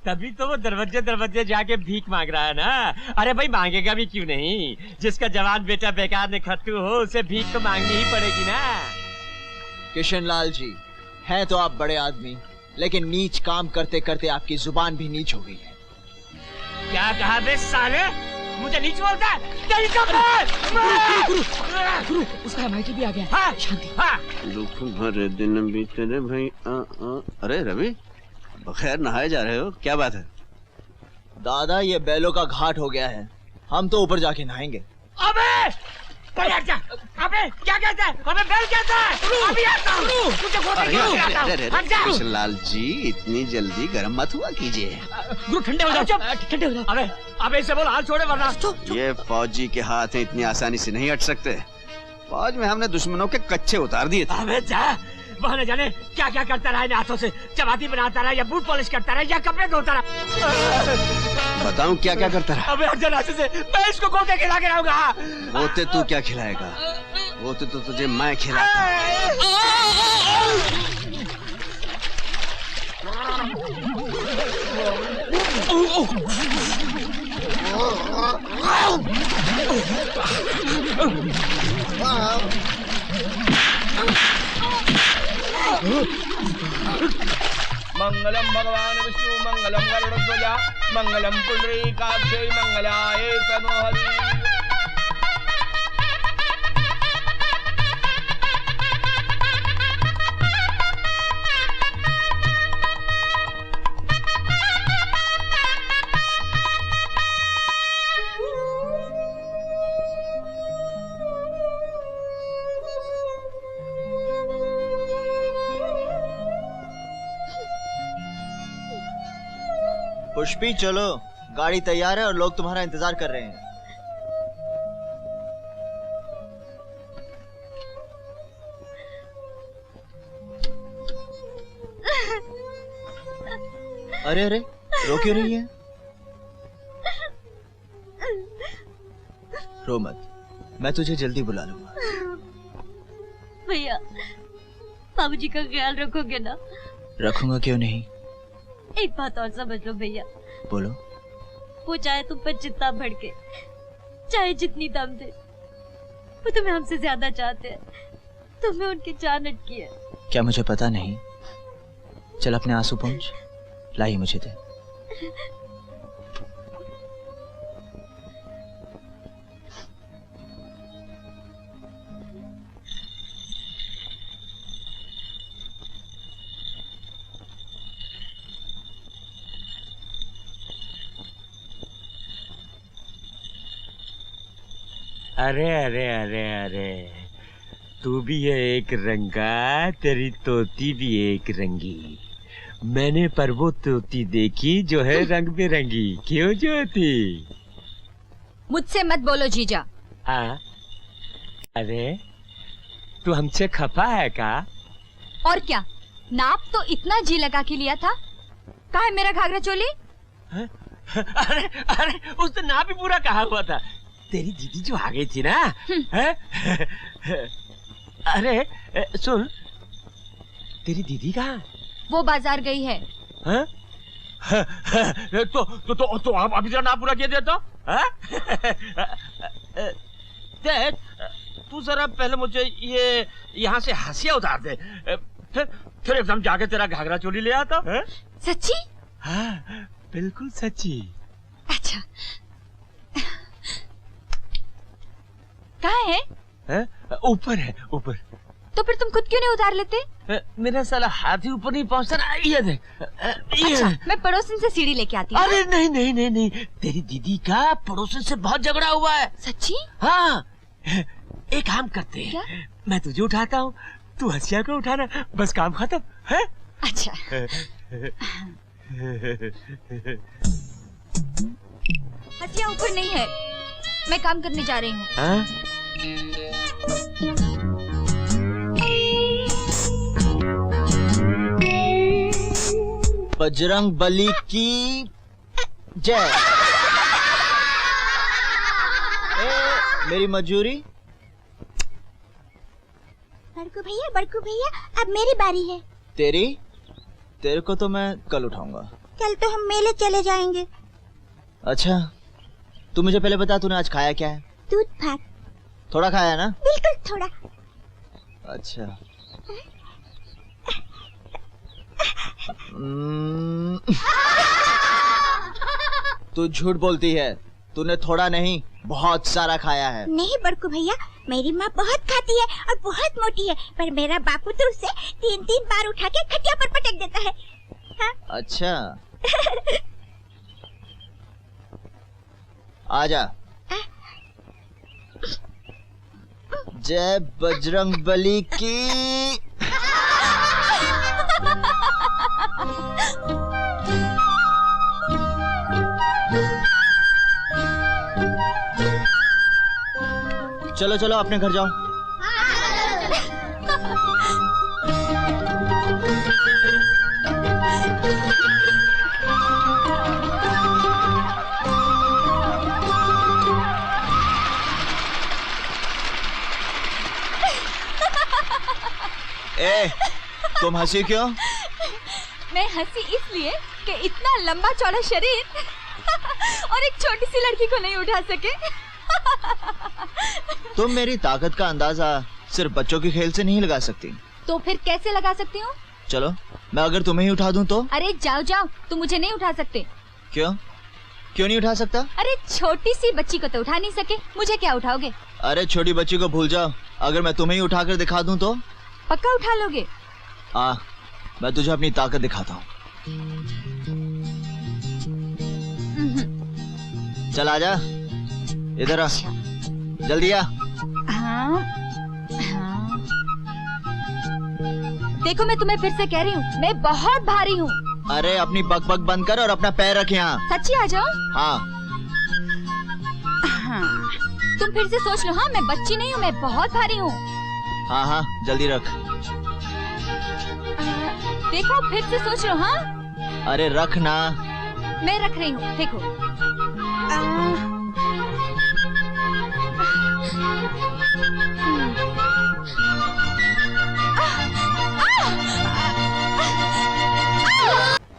तभी तो वो दरवाजे जाके भीख मांग रहा है ना। अरे भाई मांगेगा भी क्यों नहीं? जिसका जवान बेटा बेकार ने खत्तू हो उसे भीख तो मांगनी ही पड़ेगी ना। किशन लाल जी, है तो आप बड़े आदमी, लेकिन नीच काम करते करते आपकी जुबान भी नीच हो गई है। क्या कहा बे साले? मुझे नीच बोलता है? गुरु, उसका एमआईटी भी आ गया। हाँ, शांति। दुख भरे दिन बीते रे भाई। अरे रवि, बखैर नहाए जा रहे हो, क्या बात है? दादा ये बैलों का घाट हो गया है, हम तो ऊपर जाके नहाएंगे। अबे अबे क्या कहता है? अबे बेल कहता है? अभी आता हूँ। तुझे गोते कृष्णलाल जी इतनी जल्दी गर्म मत हुआ कीजिए। गुरु ठंडे हो जाओ, ठंडे हो जाओ। अबे अबे इसे बोल हाथ छोड़े वरना। ये फौजी के हाथ हैं, इतनी आसानी से नहीं हट सकते। फौज में हमने दुश्मनों के कच्चे उतार दिए थे। अबे जा, वहाँ न जाने क्या क्या करता रहा इन हाथों से। चपाती बनाता रहा या बूट पॉलिश करता रहा या कपड़े धोता रहा। बताऊं क्या क्या करता रहा? अबे जनाजे से मैं इसको गोते खिला के रहूंगा। गोते तू क्या खिलाएगा? गोते तो तुझे मैं खिलाता। मंगलम भगवान विष्णु मंगलम गरुड़ध्वज मंगलम पुंडरीकाक्षै मंगलाय तनोहरि। पुष्पी चलो, गाड़ी तैयार है और लोग तुम्हारा इंतजार कर रहे हैं। अरे अरे रो क्यों रही है? रो मत, मैं तुझे जल्दी बुला लूंगा। भैया बाबूजी का ख्याल रखोगे ना? रखूंगा, क्यों नहीं। एक बात और समझ लो भैया, बोलो। वो चाहे तुम पर जितना भड़के, चाहे जितनी दम दे, वो तुम्हें हमसे ज्यादा चाहते हैं। तुम्हें उनकी जान अटकी है। क्या मुझे पता नहीं? चल अपने आंसू पहुंच, लाई मुझे दे। अरे अरे अरे अरे, तू भी है एक रंगा, तेरी तोती भी एक रंगी। मैंने पर वो तोती देखी जो है रंग बिरंगी। क्यों ज्योति? मुझसे मत बोलो जीजा। हाँ, अरे तू हमसे खफा है का? और क्या, नाप तो इतना जी लगा के लिया था। कहाँ है मेरा घाघरा चोली? अरे अरे उसने नाप ही पूरा कहा हुआ था। तेरी दीदी जो आ गई थी ना, अरे सुन, तेरी दीदी कहाँ? वो बाजार गई है। तो आप अभी जरा नाप पूरा किया देता। देख, तू जरा पहले मुझे ये यहाँ से हंसिया उतार दे, फिर एकदम जाके तेरा घाघरा चोली ले आता। सच्ची? हाँ बिल्कुल सच्ची। अच्छा कहाँ है? ऊपर है, ऊपर। तो फिर तुम खुद क्यों नहीं उतार लेते? मेरा साला हाथ ही ऊपर नहीं पहुंचता ना। ये देख, ये। अच्छा, मैं पड़ोसन से सीढ़ी लेके आती हूँ। अरे नहीं नहीं नहीं नहीं, तेरी दीदी का पड़ोसन से बहुत झगड़ा हुआ है। सच्ची? हाँ, एक काम करते हैं, मैं तुझे उठाता हूँ, तू हंसिया को उठाना, बस काम खत्म है। अच्छा। हंसिया ऊपर नहीं है, मैं काम करने जा रही हूँ। बजरंग बली की जय। मेरी मजूरी। बड़कू भैया अब मेरी बारी है। तेरे को तो मैं कल उठाऊंगा। कल तो हम मेले चले जाएंगे। अच्छा, तू मुझे पहले बता, तूने आज खाया क्या है? दूध भात। थोड़ा खाया ना? बिल्कुल थोड़ा। अच्छा। तू झूठ बोलती है, तूने थोड़ा नहीं बहुत सारा खाया है। नहीं बड़कू भैया, मेरी माँ बहुत खाती है और बहुत मोटी है, पर मेरा बापू तो उसे 3-3 बार उठा के खटिया पर पटक देता है। हाँ? अच्छा। आजा। जय बजरंग बली की। चलो चलो अपने घर जाओ। ए, तुम हंसी क्यों? मैं हंसी इसलिए कि इतना लंबा चौड़ा शरीर और एक छोटी सी लड़की को नहीं उठा सके। तुम मेरी ताकत का अंदाजा सिर्फ बच्चों के खेल से नहीं लगा सकती। तो फिर कैसे लगा सकती हूँ? चलो मैं अगर तुम्हें ही उठा दूं तो? अरे जाओ जाओ, तुम मुझे नहीं उठा सकते। क्यों? क्यों नहीं उठा सकता? अरे छोटी सी बच्ची को तो उठा नहीं सके, मुझे क्या उठाओगे? अरे छोटी बच्ची को भूल जाओ, अगर मैं तुम्हें ही उठा कर दिखा दूं तो? पक्का उठा लोगे? मैं तुझे अपनी ताकत दिखाता हूँ। चल आजा, इधर आ, जल्दी आ। हाँ, हाँ। देखो मैं तुम्हें फिर से कह रही हूँ, मैं बहुत भारी हूँ। अरे अपनी बकबक बंद कर और अपना पैर रख यहाँ। सच्ची आ जाओ। हाँ। हाँ। तुम फिर से सोच लो। हाँ, मैं बच्ची नहीं हूँ, मैं बहुत भारी हूँ। हाँ हाँ जल्दी रख। देखो फिर से सोच लो। हाँ अरे रख ना। मैं रख रही हूँ, देखो।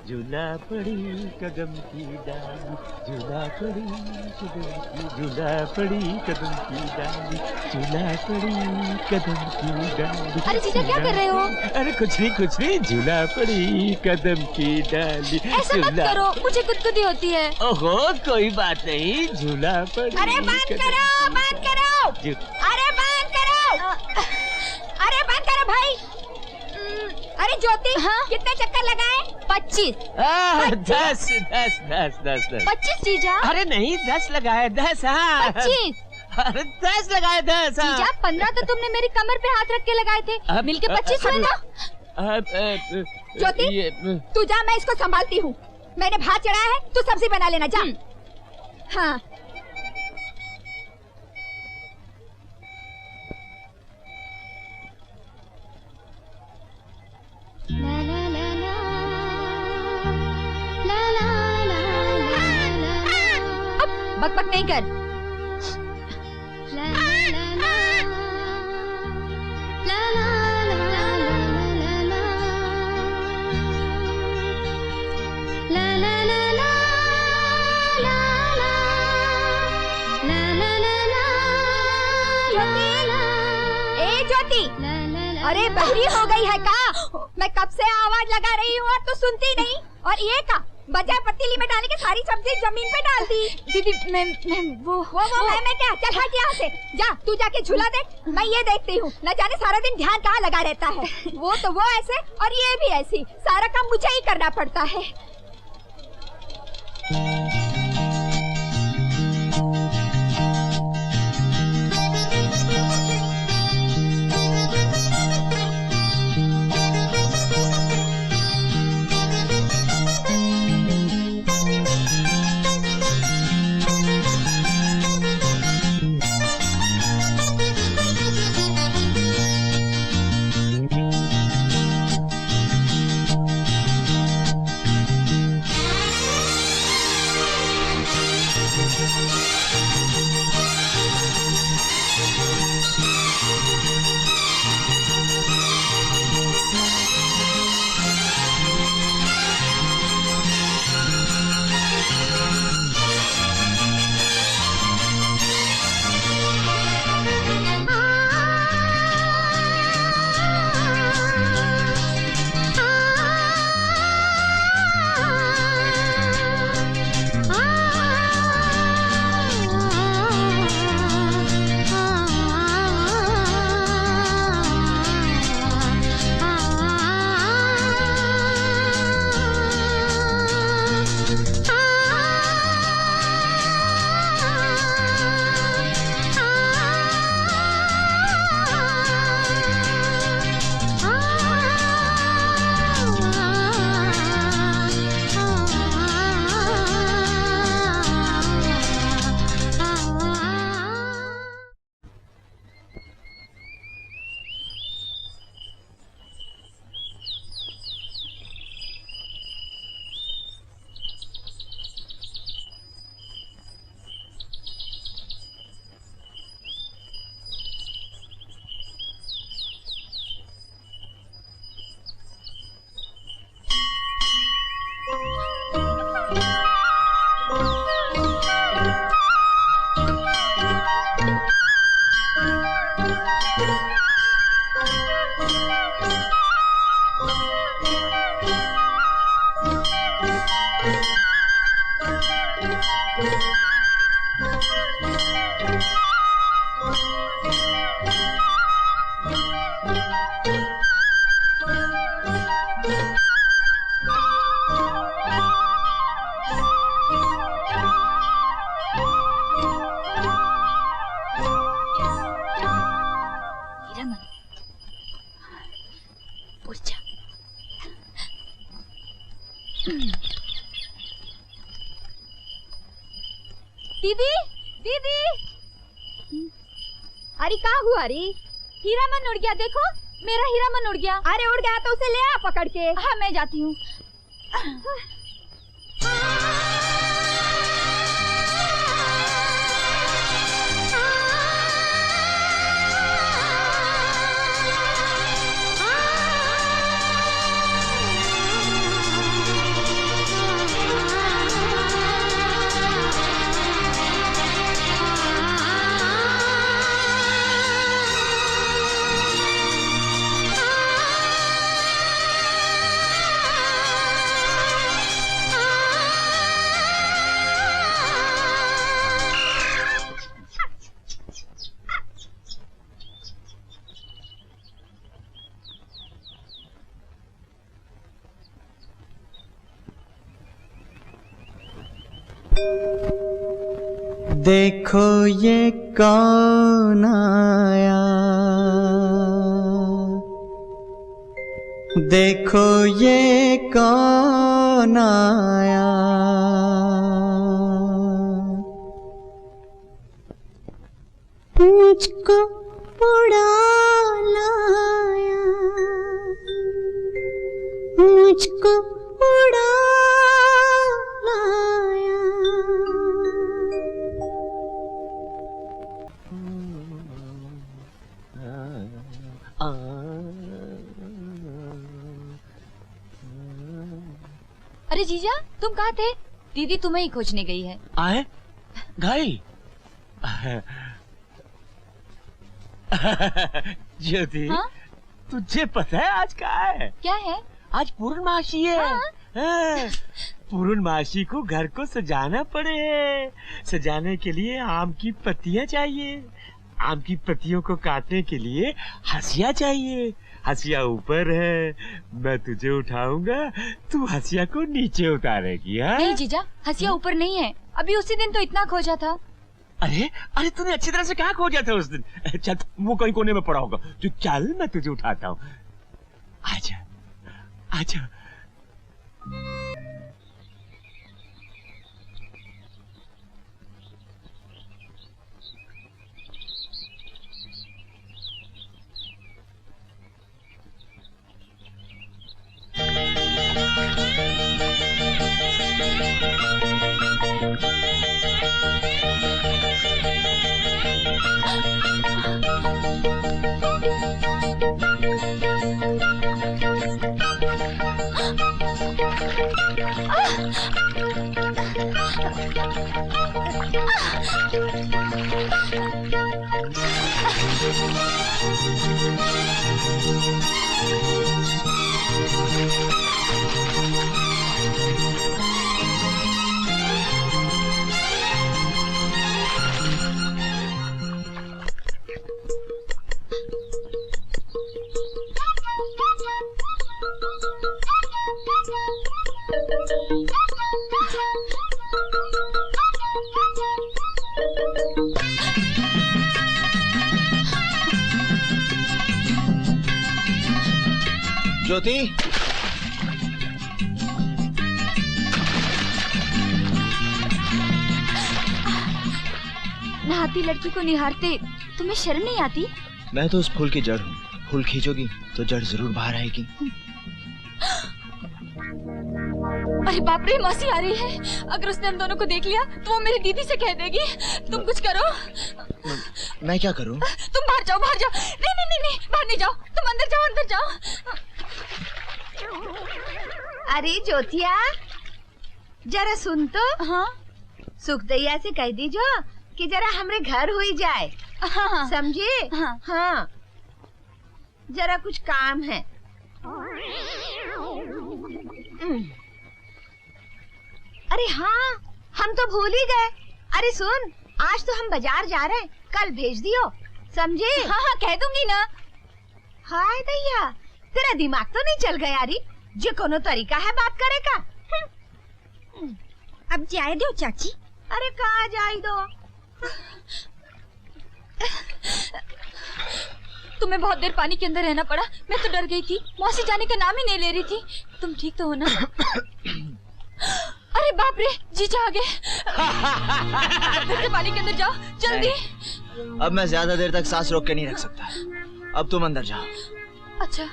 झूला पड़ी कदम की डाली, झूला पड़ी कदम की, झूला पड़ी कदम की डाली, झूला पड़ी कदम की डाली। अरे जीजा क्या कर रहे हो? अरे कुछ नहीं, झूला पड़ी कदम की डाली। ऐसा मत करो, मुझे गुदगुदी होती है। ओहो कोई बात नहीं, झूला पड़ी। अरे बंद करो, बंद करो। अरे बंद करो, अरे बंद करो भाई। अरे ज्योति, हाँ? कितने चक्कर लगाए? 25। 10। 25 जीजा। अरे नहीं 10 लगाए, 10। हाँ 25। अरे 10 लगाए, 10। हाँ। जीजा 15 तो तुमने मेरी कमर पे हाथ रख के लगाए थे, मिलके 25 हुए ना। ज्योति तू जा, मैं इसको संभालती हूँ। मैंने भात चढ़ाया है, तू सब्जी बना लेना जा। हाँ बक नहीं कर। ज्योति, अरे बहरी हो गई है का? मैं कब से आवाज लगा रही हूँ और तू सुनती नहीं। और ये का बजाय पतीली में डालने के सारी सब्जी जमीन पे डाल दी। दीदी मैं वो मैं क्या? चल हट यहाँ से, जा तू जाके झूला देख, मैं ये देखती हूँ। न जाने सारा दिन ध्यान कहाँ लगा रहता है। वो तो वो ऐसे और ये भी ऐसी, सारा काम मुझे ही करना पड़ता है। दीदी दीदी, अरे कहाँ हुआ रे? हीरा मन उड़ गया, देखो मेरा हीरा मन उड़ गया। अरे उड़ गया तो उसे ले आ पकड़ के। हाँ मैं जाती हूँ। देखो ये कौन आया, देखो ये कौन आया, मुझको उड़ा लाया, मुझको उड़ा लाया। अरे जीजा, तुम कहाँ थे? दीदी तुम्हें ही खोजने गई है। आए गई? ज्योति, हाँ? तुझे पता है आज क्या है? क्या है? आज पूर्णमासी है। हाँ? पूर्णमासी को घर को सजाना पड़े। सजाने के लिए आम की पत्तियां चाहिए। आम की पत्तियों को काटने के लिए हंसिया चाहिए। हंसिया ऊपर है, मैं तुझे उठाऊंगा, तू हंसिया को नीचे उतारेगी। हाँ? नहीं जीजा, हंसिया ऊपर नहीं है। अभी उसी दिन तो इतना खोजा था। अरे अरे तूने अच्छी तरह से कहाँ खोजा था उस दिन? चल वो कहीं कोने में पड़ा होगा। तू चल, मैं तुझे उठाता हूँ। आजा आजा। ज्योति, नहाती लड़की को निहारते तुम्हें शर्म नहीं आती? मैं तो उस फूल की जड़ हूँ। फूल खींचोगी तो जड़ जरूर बाहर आएगी। अरे बाप रे, मौसी आ रही है। अगर उसने हम दोनों को देख लिया तो वो मेरी दीदी से कह देगी। तुम कुछ करो। मैं क्या करूँ? तुम बाहर जाओ, बाहर जाओ। नहीं नहीं नहीं नहीं, बाहर नहीं जाओ, तुम अंदर जाओ, अंदर जाओ। अरे ज्योतिया, जरा सुन तो। हाँ? सुखदैया से कह दीजो कि जरा हमरे घर हुई जाए। हाँ। समझे? हाँ। हाँ, जरा कुछ काम है। अरे हाँ, हम तो भूल ही गए। अरे सुन, आज तो हम बाजार जा रहे हैं, कल भेज दियो, समझे? हाँ हाँ, कह दूंगी ना। हाय दैया, तेरा दिमाग तो नहीं चल गया री? जो कोनो तरीका है बात करे का? अब जाए दो चाची। अरे कहाँ जाए दो? तुम्हें बहुत देर पानी के अंदर रहना पड़ा। मैं तो डर गई थी, मौसी जाने का नाम ही नहीं ले रही थी। तुम ठीक तो हो ना? बाप रे, जीजा आ गए। फिर से पानी के अंदर जाओ, जल्दी। अब मैं ज्यादा देर तक सांस रोक के नहीं रख सकता। अब तुम अंदर जाओ। अच्छा।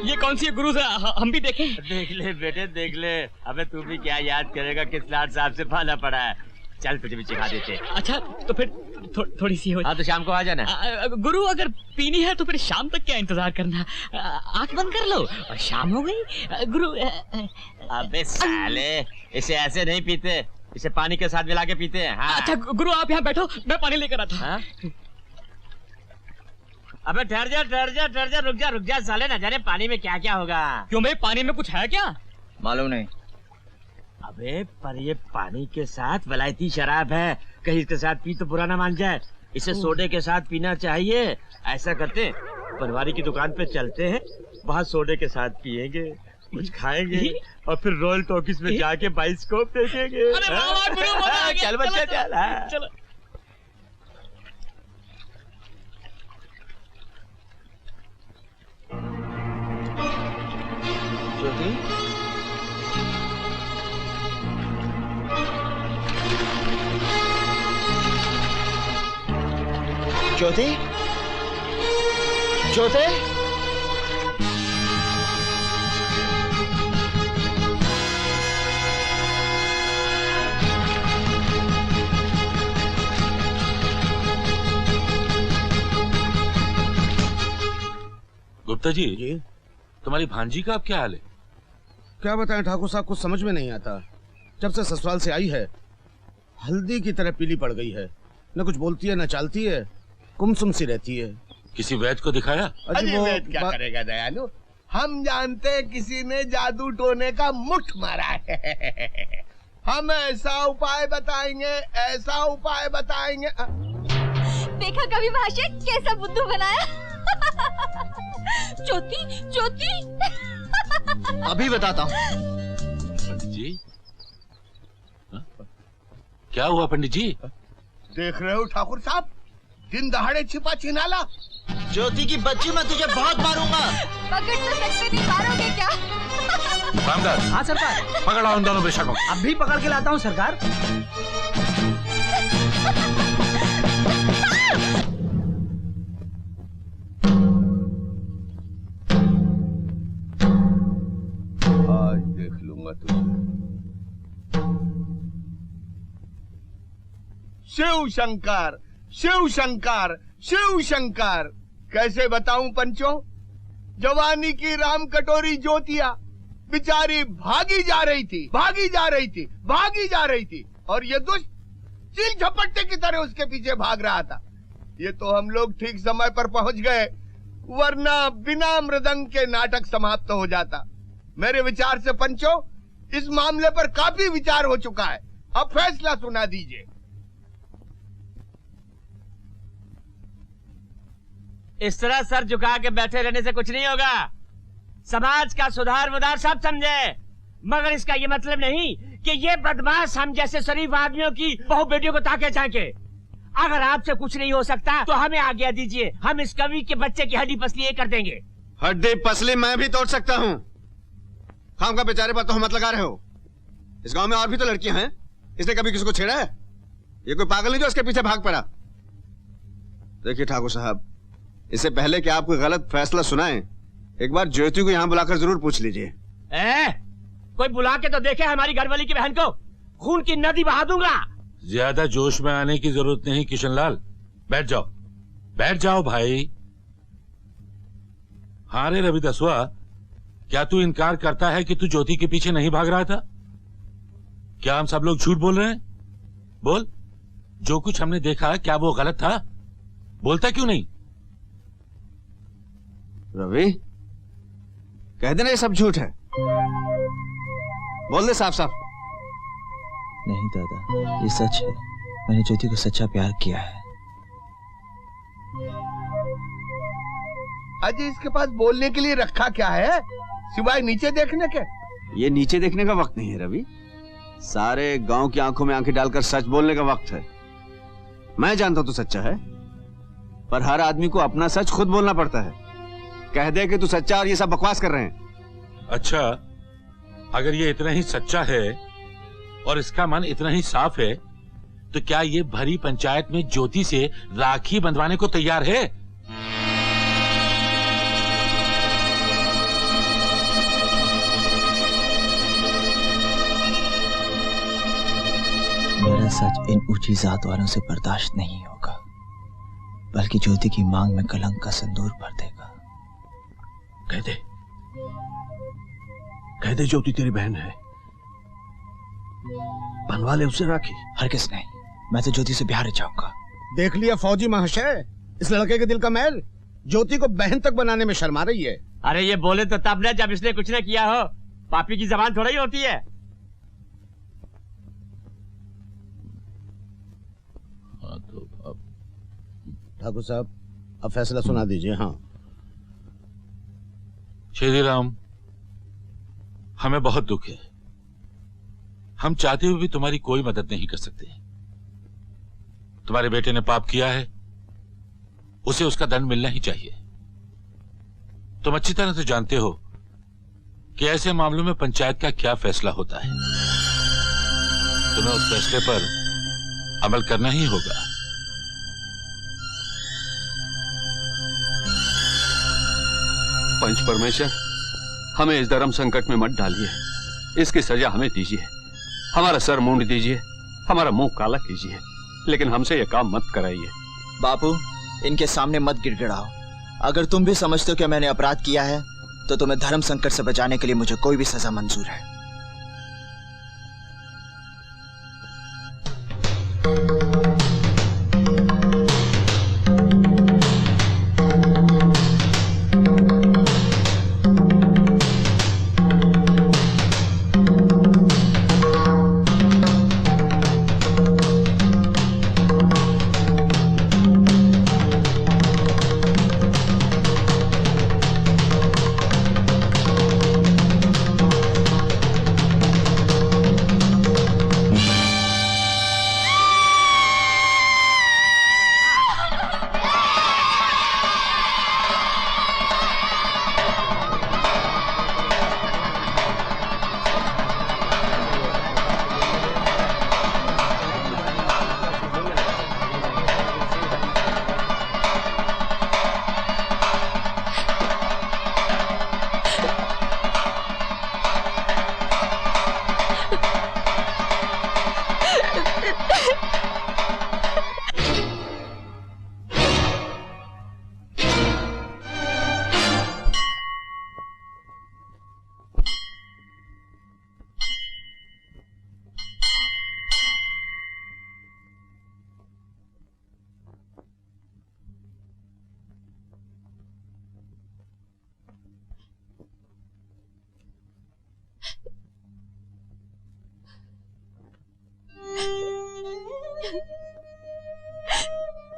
ये कौन सी गुरु से हम भी देखें? देख ले बेटे, देख ले। अबे तू भी क्या याद करेगा किस लाट साहब से पाला पड़ा है। चल तुझे भी सिखा देते। अच्छा तो फिर थोड़ी सी हो। हाँ तो शाम को आ जाना। गुरु अगर पीनी है तो फिर शाम तक क्या इंतजार करना, आंख बंद कर लो और शाम हो गई। गुरु अबे साले, इसे ऐसे नहीं पीते, इसे पानी के साथ मिला के पीते हैं। हाँ। अच्छा गुरु आप यहाँ बैठो, मैं पानी लेकर आता। हाँ? अबे ठहर जा, रुक जा साले, ना जाने पानी में क्या क्या होगा। क्यों भाई, पानी में कुछ है क्या? मालूम नहीं। अबे पर ये पानी के साथ वलायती शराब है, कहीं इसके साथ पी तो बुरा ना मान जाए। इसे सोडे के साथ पीना चाहिए। ऐसा करते हैं, पनवारी की दुकान पे चलते हैं, वहाँ सोडे के साथ पियेंगे, कुछ खाएंगे और फिर रॉयल टॉकीज में जाके बाइस्कोप देखेंगे। अरे वाह गुरु, मजा आ गया। चल बच्चा चल। चलो। ज्योति, ज्योति, ज्योति, गुप्ता जी, तुम्हारी भांजी का अब क्या हाल है? क्या बताएं ठाकुर साहब, कुछ समझ में नहीं आता। जब से ससुराल से आई है हल्दी की तरह पीली पड़ गई है। न कुछ बोलती है न चालती है, गुमसुम सी रहती है। किसी वैद्य को दिखाया? अरे वैद्य क्या करेगा दयालु, हम जानते हैं किसी ने जादू टोने का मुठ मारा है। हम ऐसा उपाय बताएंगे, ऐसा उपाय बताएंगे। देखा कवि महाशय कैसा बुद्धू बनाया। ज्योति, ज्योति। अभी बताता हूँ। पंडित जी, क्या हुआ पंडित जी? देख रहे हो ठाकुर साहब, दिन दहाड़े छिपा छिनाला। ज्योति की बच्ची, मैं तुझे बहुत मारूंगा। पकड़ तो सकते नहीं, मारोगे क्या? रामदास। हाँ सरकार। पकड़ लाओ उन दोनों बेशकों। अब भी पकड़ के लाता हूँ सरकार। आज देख लूंगा तुझे। शिव शंकर, शिव शंकर, शिव शंकर। कैसे बताऊं पंचो, जवानी की राम कटोरी ज्योतिया बेचारी भागी जा रही थी, भागी जा रही थी, भागी जा रही थी, और ये दुष्ट चिल झपट्टे की तरह उसके पीछे भाग रहा था। ये तो हम लोग ठीक समय पर पहुंच गए, वरना बिना मृदंग के नाटक समाप्त हो जाता। मेरे विचार से पंचो, इस मामले पर काफी विचार हो चुका है, अब फैसला सुना दीजिए। इस तरह सर झुका के बैठे रहने से कुछ नहीं होगा। समाज का सुधार मुधार सब समझे, मगर इसका ये मतलब नहीं कि ये बदमाश हम जैसे शरीफ आदमियों की बहु बेटियों को ताके झांके। अगर आपसे कुछ नहीं हो सकता तो हमें आज्ञा दीजिए, हम इस कवि के बच्चे की हड्डी पसली कर देंगे। हड्डी पसली मैं भी तोड़ सकता हूँ। खाम का बेचारे पर तो मत लगा रहे हो। इस गांव में और भी तो लड़कियां हैं, इसने कभी किसी को छेड़ा है? ये कोई पागल नहीं जो इसके पीछे भाग पड़ा। देखिए ठाकुर साहब, इससे पहले कि आप कोई गलत फैसला सुनाएं, एक बार ज्योति को यहाँ बुलाकर जरूर पूछ लीजिए। कोई बुला के तो देखे हमारी घरवाली की बहन को, खून की नदी बहा दूंगा। ज्यादा जोश में आने की जरूरत नहीं किशनलाल, बैठ जाओ, बैठ जाओ भाई। हाँ रे रवि दसवा, क्या तू इनकार करता है कि तू ज्योति के पीछे नहीं भाग रहा था? क्या हम सब लोग झूठ बोल रहे हैं? बोल, जो कुछ हमने देखा क्या वो गलत था? बोलता क्यों नहीं? रवि, कह देना ये सब झूठ है। बोल दे साफ साफ। नहीं दादा, ये सच है। मैंने ज्योति को सच्चा प्यार किया है। अजय, इसके पास बोलने के लिए रखा क्या है सिवाय नीचे देखने के? ये नीचे देखने का वक्त नहीं है रवि, सारे गांव की आंखों में आंखें डालकर सच बोलने का वक्त है। मैं जानता हूं तू सच्चा है, पर हर आदमी को अपना सच खुद बोलना पड़ता है। कह दे कि तू सच्चा और ये सब बकवास कर रहे हैं। अच्छा, अगर ये इतना ही सच्चा है और इसका मन इतना ही साफ है, तो क्या ये भरी पंचायत में ज्योति से राखी बंधवाने को तैयार है? मेरा सच इन ऊंची जात वालों से बर्दाश्त नहीं होगा, बल्कि ज्योति की मांग में कलंक का संदूर भर देगा। कह दे ज्योति तेरी बहन है, बनवा ले उससे राखी। हरगिज़ नहीं, मैं तो ज्योति से ब्याह रचाऊंगा। देख लिया फौजी महाशय, इस लड़के के दिल का मैल ज्योति को बहन तक बनाने में शर्मा रही है। अरे ये बोले तो तब न जब इसने कुछ न किया हो। पापी की जबान थोड़ा ही होती है। ठाकुर साहब, अब फैसला सुना दीजिए। हाँ श्री राम, हमें बहुत दुख है। हम चाहते हुए भी तुम्हारी कोई मदद नहीं कर सकते। तुम्हारे बेटे ने पाप किया है, उसे उसका दंड मिलना ही चाहिए। तुम अच्छी तरह से जानते हो कि ऐसे मामलों में पंचायत का क्या फैसला होता है। तुम्हें उस फैसले पर अमल करना ही होगा। पंच परमेश्वर, हमें इस धर्म संकट में मत डालिए। इसकी सजा हमें दीजिए। हमारा सर मूंड दीजिए, हमारा मुंह काला कीजिए, लेकिन हमसे यह काम मत कराइए। बापू, इनके सामने मत गिड़गिड़ाओ। अगर तुम भी समझते हो कि मैंने अपराध किया है, तो तुम्हें धर्म संकट से बचाने के लिए मुझे कोई भी सजा मंजूर है।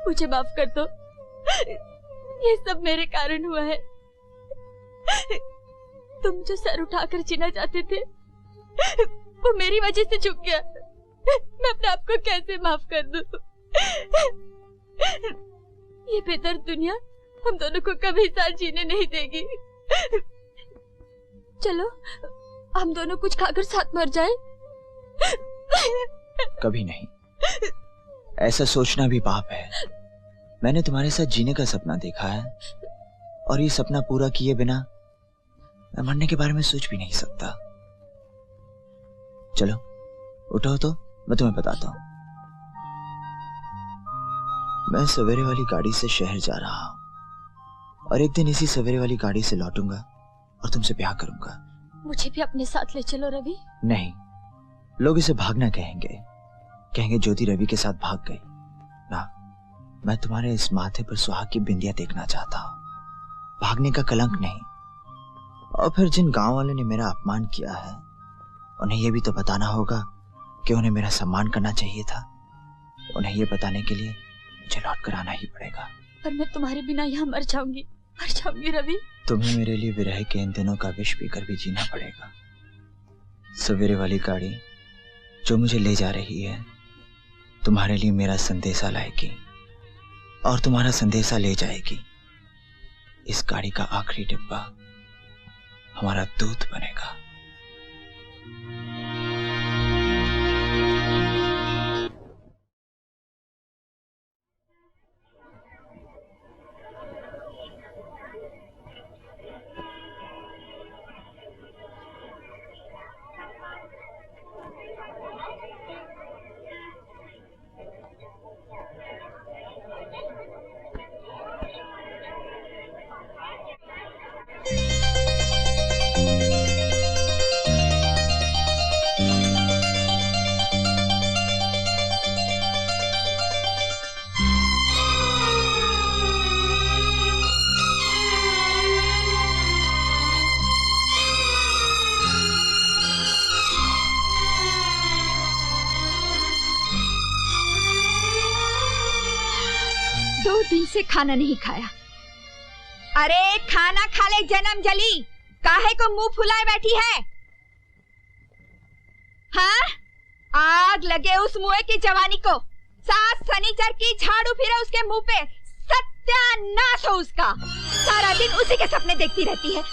मुझे माफ कर दो, ये सब मेरे कारण हुआ है। तुम जो सर उठाकर जीना चाहते थे, वो मेरी वजह से झुक गया। मैं अपने आप को कैसे माफ कर दूं? ये बेदर्द दुनिया हम दोनों को कभी साथ जीने नहीं देगी। चलो हम दोनों कुछ खाकर साथ मर जाए। कभी नहीं, ऐसा सोचना भी पाप है। मैंने तुम्हारे साथ जीने का सपना देखा है, और ये सपना पूरा किए बिना मैं मरने के बारे में सोच भी नहीं सकता। चलो उठो तो मैं तुम्हें बताता हूं। मैं सवेरे वाली गाड़ी से शहर जा रहा हूं, और एक दिन इसी सवेरे वाली गाड़ी से लौटूंगा और तुमसे ब्याह करूंगा। मुझे भी अपने साथ ले चलो रवि। नहीं, लोग इसे भागना कहेंगे, कहेंगे ज्योति रवि के साथ भाग गई ना। मैं तुम्हारे इस माथे पर सुहाग की बिंदिया देखना चाहता हूं, भागने का कलंक नहीं। और फिर जिन गांव वालों ने मेरा अपमान किया है, उन्हें यह भी तो बताना होगा कि उन्हें मेरा सम्मान करना चाहिए था। उन्हें यह बताने के लिए मुझे लौट कर आना ही पड़ेगा। पर मैं तुम्हारे बिना यहाँ मर जाऊंगी रवि। तुम्हें मेरे लिए विरह के इन दिनों का विष पीकर भी जीना पड़ेगा। सवेरे वाली गाड़ी जो मुझे ले जा रही है, तुम्हारे लिए मेरा संदेशा लाएगी और तुम्हारा संदेशा ले जाएगी। इस गाड़ी का आखिरी डिब्बा हमारा दूत बनेगा। दिन से खाना नहीं खाया। अरे खाना खा ले जन्म जली, काहे को मुंह फुलाए बैठी है? हाँ, आग लगे उस मुँह की जवानी को। सात शनिचर की झाड़ू फिरे उसके मुंह पे, सत्यानाश हो उसका। सारा दिन उसी के सपने देखती रहती है।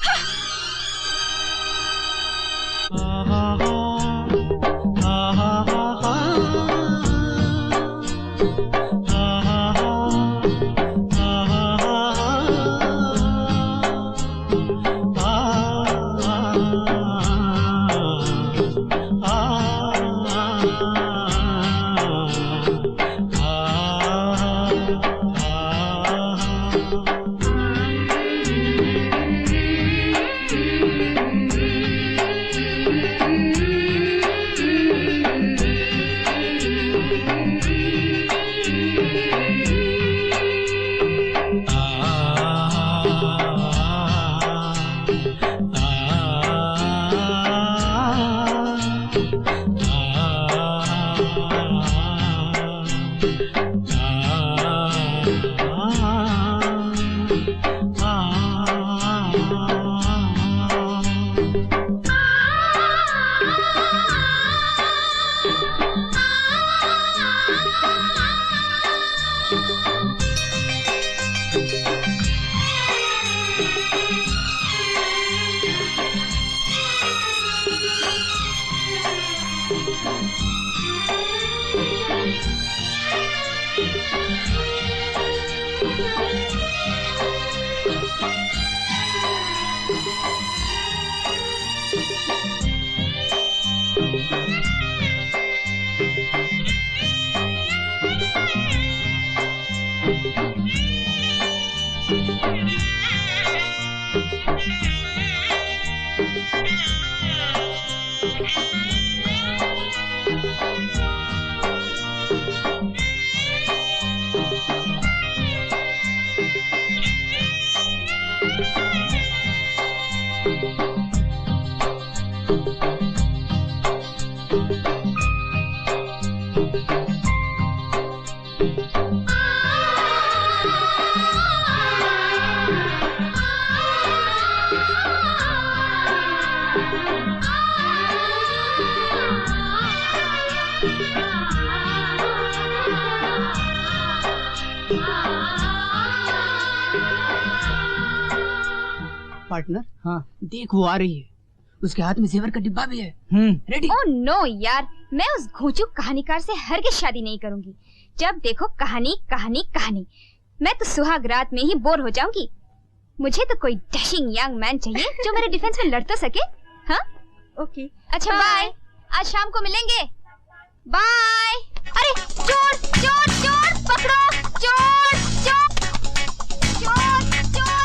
पार्टनर, हाँ देख वो आ रही है, उसके हाथ में जेवर का डिब्बा भी है। रेडी? ओह नो यार, मैं उस घोंचू कहानीकार से हरगिज़ शादी नहीं करूंगी। जब देखो कहानी कहानी कहानी, मैं तो सुहाग रात में ही बोर हो जाऊंगी। मुझे तो कोई डैशिंग यंग मैन चाहिए जो मेरे डिफेंस में लड़ तो सके। हाँ ओके, अच्छा बाय, आज शाम को मिलेंगे। बाय। अरे चोर चोर चोर पकड़ो, चोर चोर चोर चोर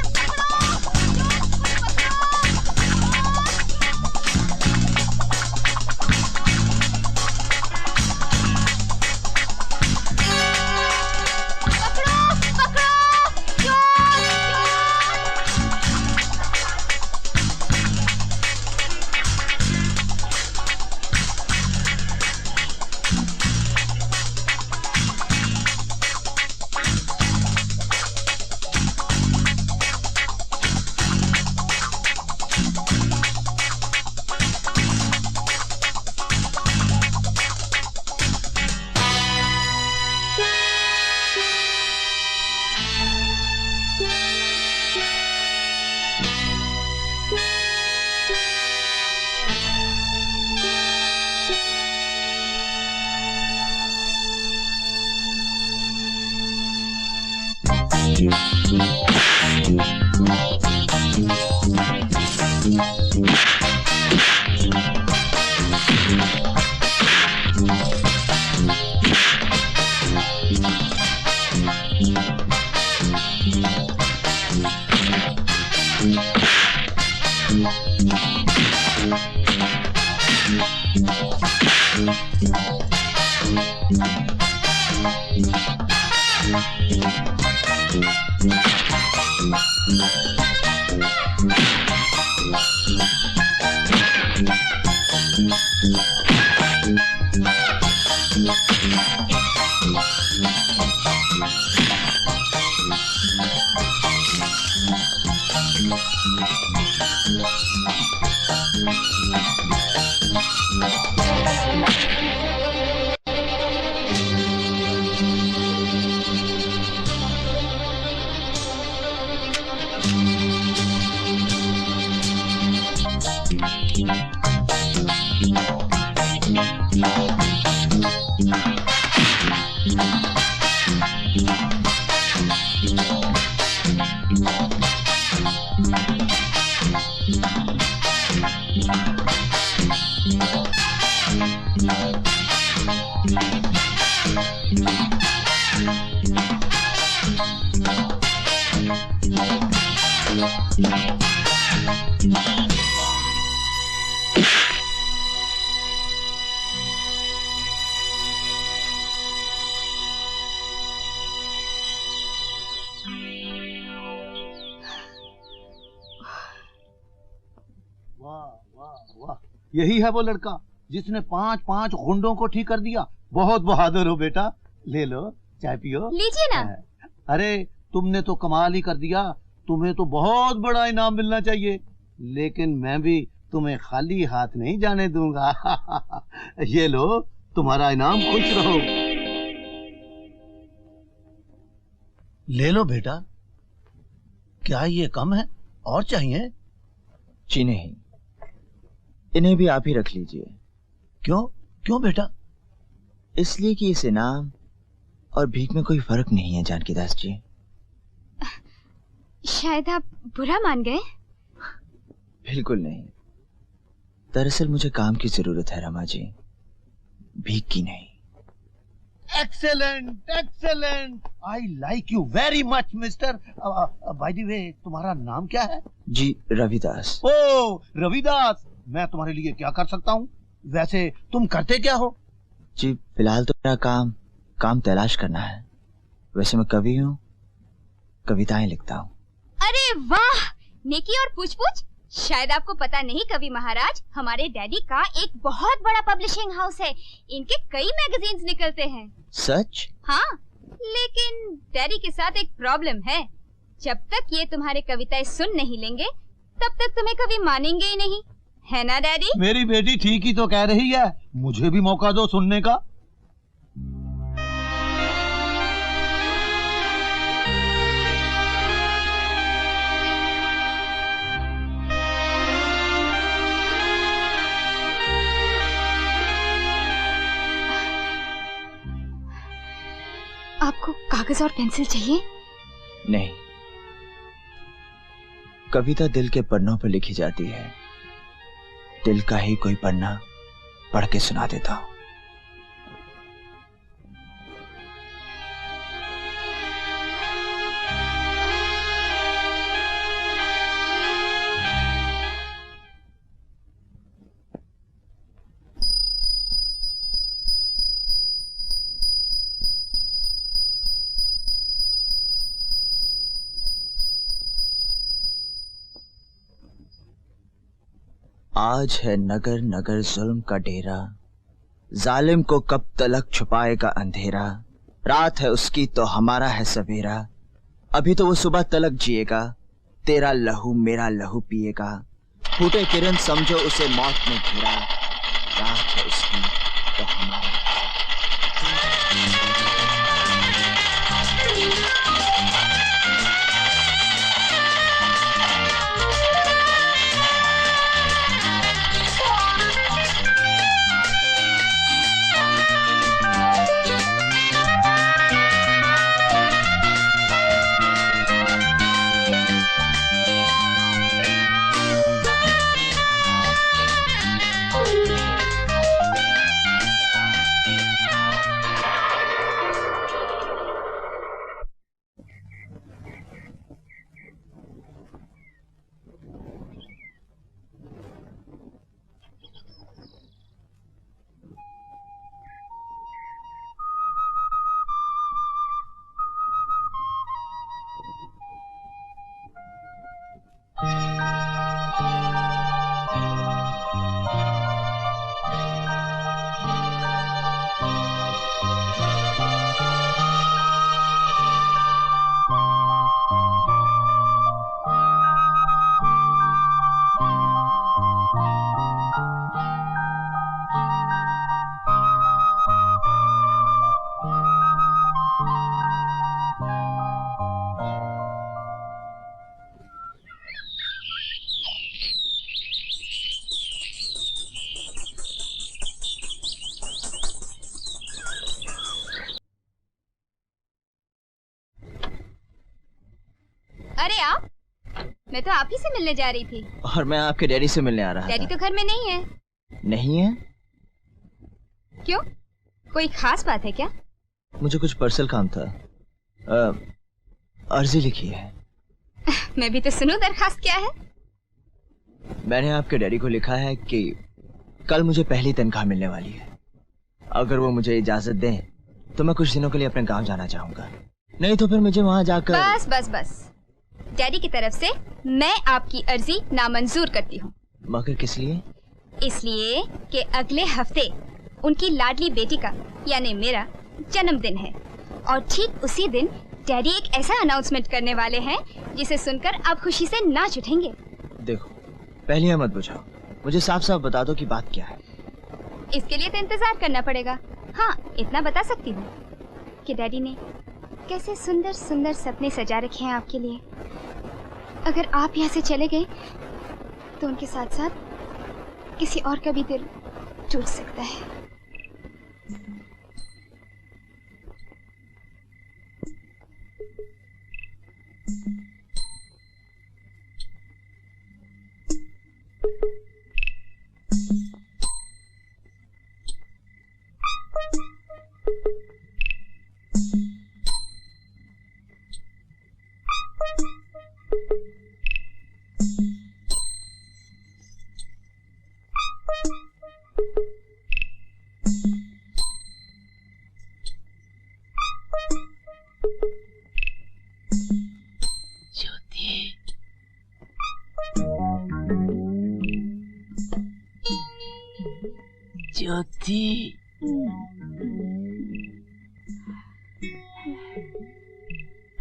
यही है वो लड़का जिसने 5 गुंडों को ठीक कर दिया। बहुत बहादुर हो बेटा। ले लो, चाय पियो। लीजिए ना। अरे तुमने तो कमाल ही कर दिया। तुम्हें तो बहुत बड़ा इनाम मिलना चाहिए, लेकिन मैं भी तुम्हें खाली हाथ नहीं जाने दूंगा। ये लो तुम्हारा इनाम, खुश रहो। ले लो बेटा। क्या ये कम है? और चाहिए? जी नहीं, इन्हें भी आप ही रख लीजिए। क्यों? क्यों बेटा? इसलिए कि इस इनाम और भीख में कोई फर्क नहीं है जानकी दास जी। शायद आप बुरा मान गए। बिल्कुल नहीं, दरअसल मुझे काम की जरूरत है रमा जी, भीख की नहीं। Excellent excellent, I like you very much mister. By the way, तुम्हारा नाम क्या है? जी रविदास। ओ रविदास, मैं तुम्हारे लिए क्या कर सकता हूँ? वैसे तुम करते क्या हो? जी फिलहाल तो मेरा काम तलाश करना है। वैसे मैं कवि हूँ, कविताएं लिखता हूँ। अरे वाह, नेकी और पूछ-पूछ। शायद आपको पता नहीं कवि महाराज, हमारे डैडी का एक बहुत बड़ा पब्लिशिंग हाउस है। इनके कई मैगजीन्स निकलते हैं। सच? हाँ, लेकिन डैडी के साथ एक प्रॉब्लम है। जब तक ये तुम्हारे कविताएं सुन नहीं लेंगे, तब तक तुम्हें कभी मानेंगे ही नहीं, है ना डैडी? मेरी बेटी ठीक ही तो कह रही है, मुझे भी मौका दो सुनने का। आपको कागज और पेंसिल चाहिए? नहीं, कविता दिल के पन्नों पर लिखी जाती है। दिल का ही कोई पन्ना पढ़ के सुना देता हूं। आज है नगर नगर जुल्म का डेरा, जालिम को कब तलक छुपाएगा अंधेरा। रात है उसकी तो हमारा है सवेरा, अभी तो वो सुबह तलक जिएगा। तेरा लहू मेरा लहू पिएगा, फूटे किरण समझो उसे मौत में घेरा। रात है उसकी तो हमारा मैं तो आप ही से मिलने जा रही थी। और मैं आपके डैडी से मिलने आ रहा डैडी था। तो घर में नहीं है। नहीं है? क्यों? कोई खास बात है क्या? मुझे कुछ पर्सनल काम था। अर्जी लिखी है। मैं भी तो सुनूं दरखास्त क्या है? मैंने आपके डैडी को लिखा है कि कल मुझे पहली तनख्वाह मिलने वाली है। अगर वो मुझे इजाजत दें तो मैं कुछ दिनों के लिए अपने गांव जाना चाहूंगा, नहीं तो फिर मुझे वहां जाकर। बस बस बस, डैडी की तरफ से मैं आपकी अर्जी नामंजूर करती हूँ। मगर किस लिए? इसलिए कि अगले हफ्ते उनकी लाडली बेटी का यानी मेरा जन्मदिन है और ठीक उसी दिन डैडी एक ऐसा अनाउंसमेंट करने वाले हैं जिसे सुनकर आप खुशी से नाच उठेंगे। देखो, पहले मत बुझाओ, मुझे साफ साफ बता दो कि बात क्या है। इसके लिए तो इंतजार करना पड़ेगा। हाँ, इतना बता सकती हूँ कि डैडी ने कैसे सुंदर सुंदर सपने सजा रखे हैं आपके लिए। अगर आप यहाँ से चले गए तो उनके साथ साथ किसी और का भी दिल टूट सकता है। ज्योति,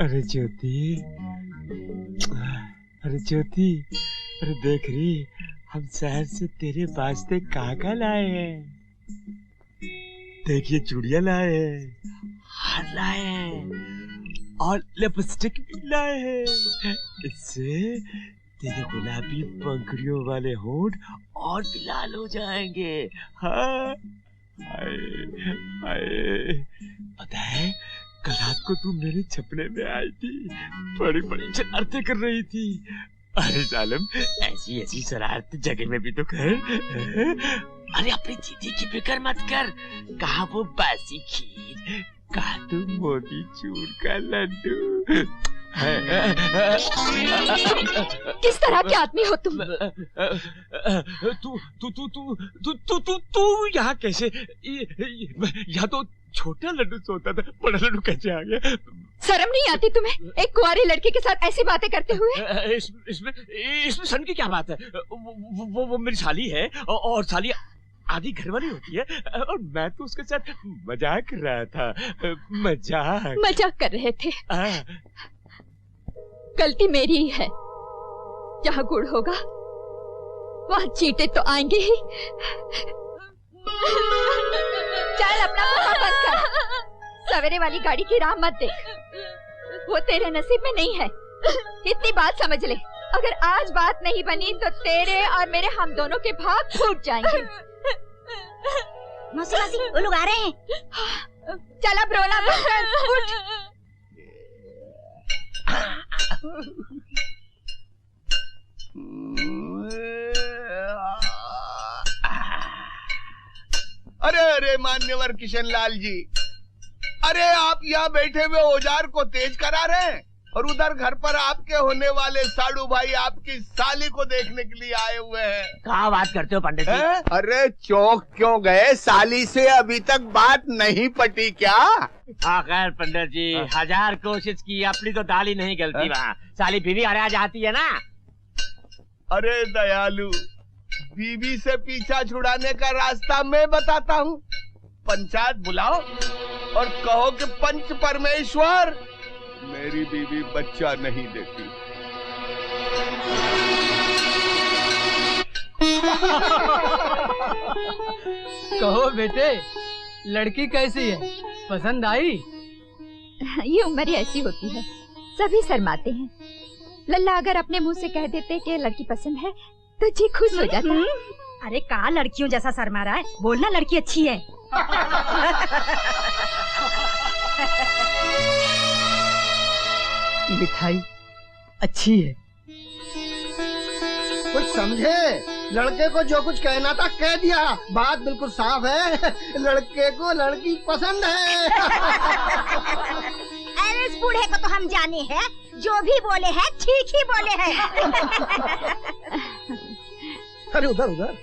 अरे ज्योति, अरे ज्योति, अरे देख रही, हम शहर से तेरे वास्ते काका लाए हैं। देखिए चूड़ियां लाए हैं, हार लाए हैं और लिपस्टिक भी लाए हैं। इससे तेरे गुलाबी पंखुड़ियों वाले होंठ और भी लाल हो जाएंगे। हाँ, हाय, हाय। पता है, कल रात को तू मेरे छपने में आई थी, बड़ी बड़ी शरारतें कर रही थी। अरे सालम, ऐसी ऐसी शरारत जगह में भी तो कर। अरे अपनी दीदी की फिक्र मत कर, कहा वो बासी खीर, कहा तू मोती चूर का लड्डू। किस तरह के आदमी हो तुम? तू यहाँ कैसे? यहाँ तो छोटा लड्डू सोता था, बड़ा लड्डू कैसे आ गया? शर्म नहीं आती तुम्हें एक कुंवारी लड़की के साथ ऐसी बातें करते हुए? इसमें शर्म की क्या बात है? वो मेरी साली है और साली आधी घरवाली होती है और मैं तो उसके साथ मजाक कर रहा था। मजाक कर रहे थे? गलती मेरी ही है। जहाँ गुड़ होगा वहाँ चींटे तो आएंगे ही। चल अपना मुंह बंद कर, सवेरे वाली गाड़ी की राह मत देख, वो तेरे नसीब में नहीं है। इतनी बात समझ ले, अगर आज बात नहीं बनी तो तेरे और मेरे हम दोनों के भाग फूट जाएंगे। मौसी मौसी, वो लोग आ रहे हैं। चल अब रोना बंद कर, उठ। अरे अरे मान्यवर किशन लाल जी, अरे आप यहाँ बैठे हुए औजार को तेज करा रहे हैं और उधर घर पर आपके होने वाले साड़ू भाई आपकी साली को देखने के लिए आए हुए हैं। कहाँ बात करते हो पंडित जी? अरे चौक क्यों गए? साली से अभी तक बात नहीं पटी क्या? हाँ खैर पंडित जी, 1000 कोशिश की, अपनी तो दाल ही नहीं गलती। वहाँ साली बीवी हरा जाती है ना। अरे दयालु, बीवी से पीछा छुड़ाने का रास्ता मैं बताता हूँ। पंचायत बुलाओ और कहो कि पंच परमेश्वर मेरी बीवी बच्चा नहीं देती। कहो बेटे, लड़की कैसी है? पसंद आई? ये उम्र ही ऐसी होती है, सभी शर्माते हैं। लल्ला अगर अपने मुंह से कह देते कि लड़की पसंद है तो जी खुश हो जाता है। अरे कहाँ लड़कियों जैसा शर्मा रहा है, बोलना लड़की अच्छी है। मिठाई अच्छी है, कुछ समझे? लड़के को जो कुछ कहना था कह दिया। बात बिल्कुल साफ है, लड़के को लड़की पसंद है। अरे इस बूढ़े को तो हम जाने हैं, जो भी बोले हैं ठीक ही बोले हैं। अरे उधर उधर।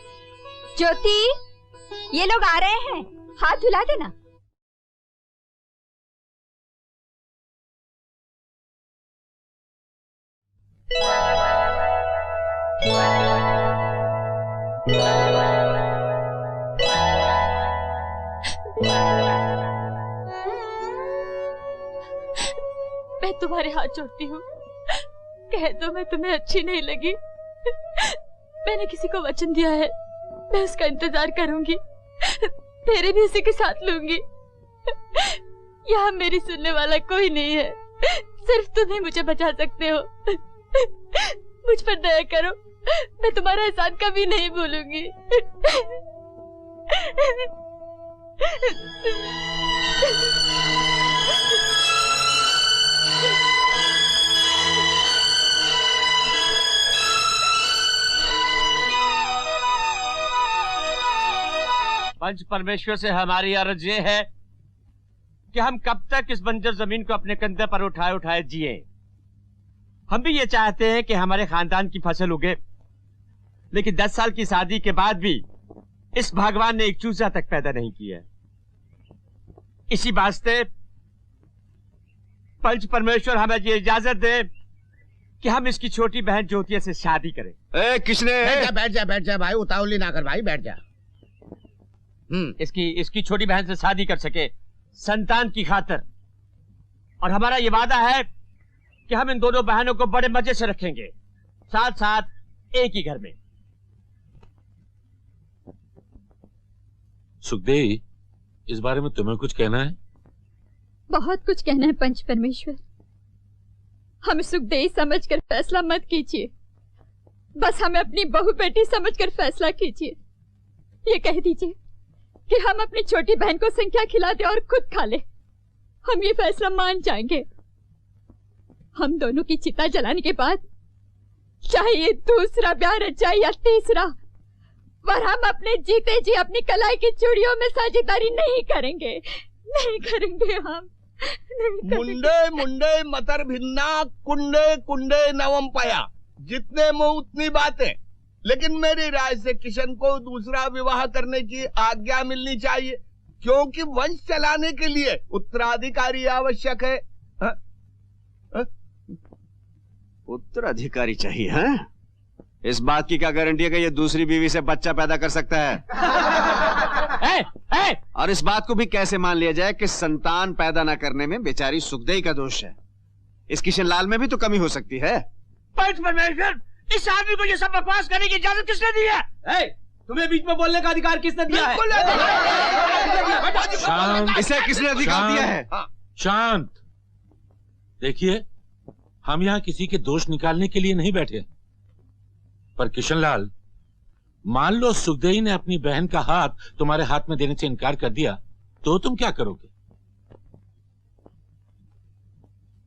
ज्योति, ये लोग आ रहे हैं, हाथ धुला देना। मैं तुम्हारे हाथ जोड़ती हूँ, कह दो मैं तुम्हें अच्छी नहीं लगी। मैंने किसी को वचन दिया है, मैं उसका इंतजार करूंगी, तेरे भी उसी के साथ लूंगी। यहाँ मेरी सुनने वाला कोई नहीं है, सिर्फ तुम ही मुझे बचा सकते हो। मुझ पर दया करो, मैं तुम्हारा एहसान कभी नहीं भूलूंगी। पंच परमेश्वर से हमारी अर्ज ये है कि हम कब तक इस बंजर जमीन को अपने कंधे पर उठाए उठाए जिए। हम भी ये चाहते हैं कि हमारे खानदान की फसल उगे, लेकिन 10 साल की शादी के बाद भी इस भगवान ने एक चूजा तक पैदा नहीं किया। इसी वास्ते पंच परमेश्वर हमें ये इजाजत दे कि हम इसकी छोटी बहन ज्योतिया से शादी करें। किसने? बैठ जा भाई, उतावली ना कर भाई, बैठ जा। इसकी छोटी बहन से शादी कर सके संतान की खातिर, और हमारा ये वादा है कि हम इन दोनों बहनों को बड़े मजे से रखेंगे, साथ साथ एक ही घर में। सुखदेव, इस बारे में तुम्हें कुछ कहना है? बहुत कुछ कहना है पंच परमेश्वर। हमें सुखदेव समझकर फैसला मत कीजिए, बस हमें अपनी बहू बेटी समझकर फैसला कीजिए। ये कह दीजिए कि हम अपनी छोटी बहन को संख्या खिला दे और खुद खा ले, हम ये फैसला मान जाएंगे। हम दोनों की चिता जलाने के बाद चाहे ये दूसरा ब्याह रचाए या तीसरा, पर हम अपने जीते जी अपनी कलाई की चूड़ियों में साझेदारी नहीं करेंगे, नहीं करेंगे हम। मुंडे मुंडे मतर भिन्ना, कुंडे कुंडे नवम पाया। जितने मुंह उतनी बातें। लेकिन मेरी राय से किशन को दूसरा विवाह करने की आज्ञा मिलनी चाहिए, क्योंकि वंश चलाने के लिए उत्तराधिकारी आवश्यक है। उत्तराधिकारी चाहिए? हाँ? इस बात की क्या गारंटी है कि ये दूसरी बीवी से बच्चा पैदा कर सकता है? और इस बात को भी कैसे मान लिया जाए कि संतान पैदा न करने में बेचारी सुखदेई का दोष है? इस किशन लाल में भी तो कमी हो सकती है। पंच परमेश्वर, इस आदमी को ये सब बकवास करने की इजाजत किसने दी है? तुम्हें बीच में बोलने का अधिकार किसने दिया है? शांत। इसे किसने अधिकार दिया है? शांत। देखिए, हम यहाँ किसी के दोष निकालने के लिए नहीं बैठे, पर किशनलाल, मान लो सुखदेई ने अपनी बहन का हाथ तुम्हारे हाथ में देने से इनकार कर दिया, तो तुम क्या करोगे?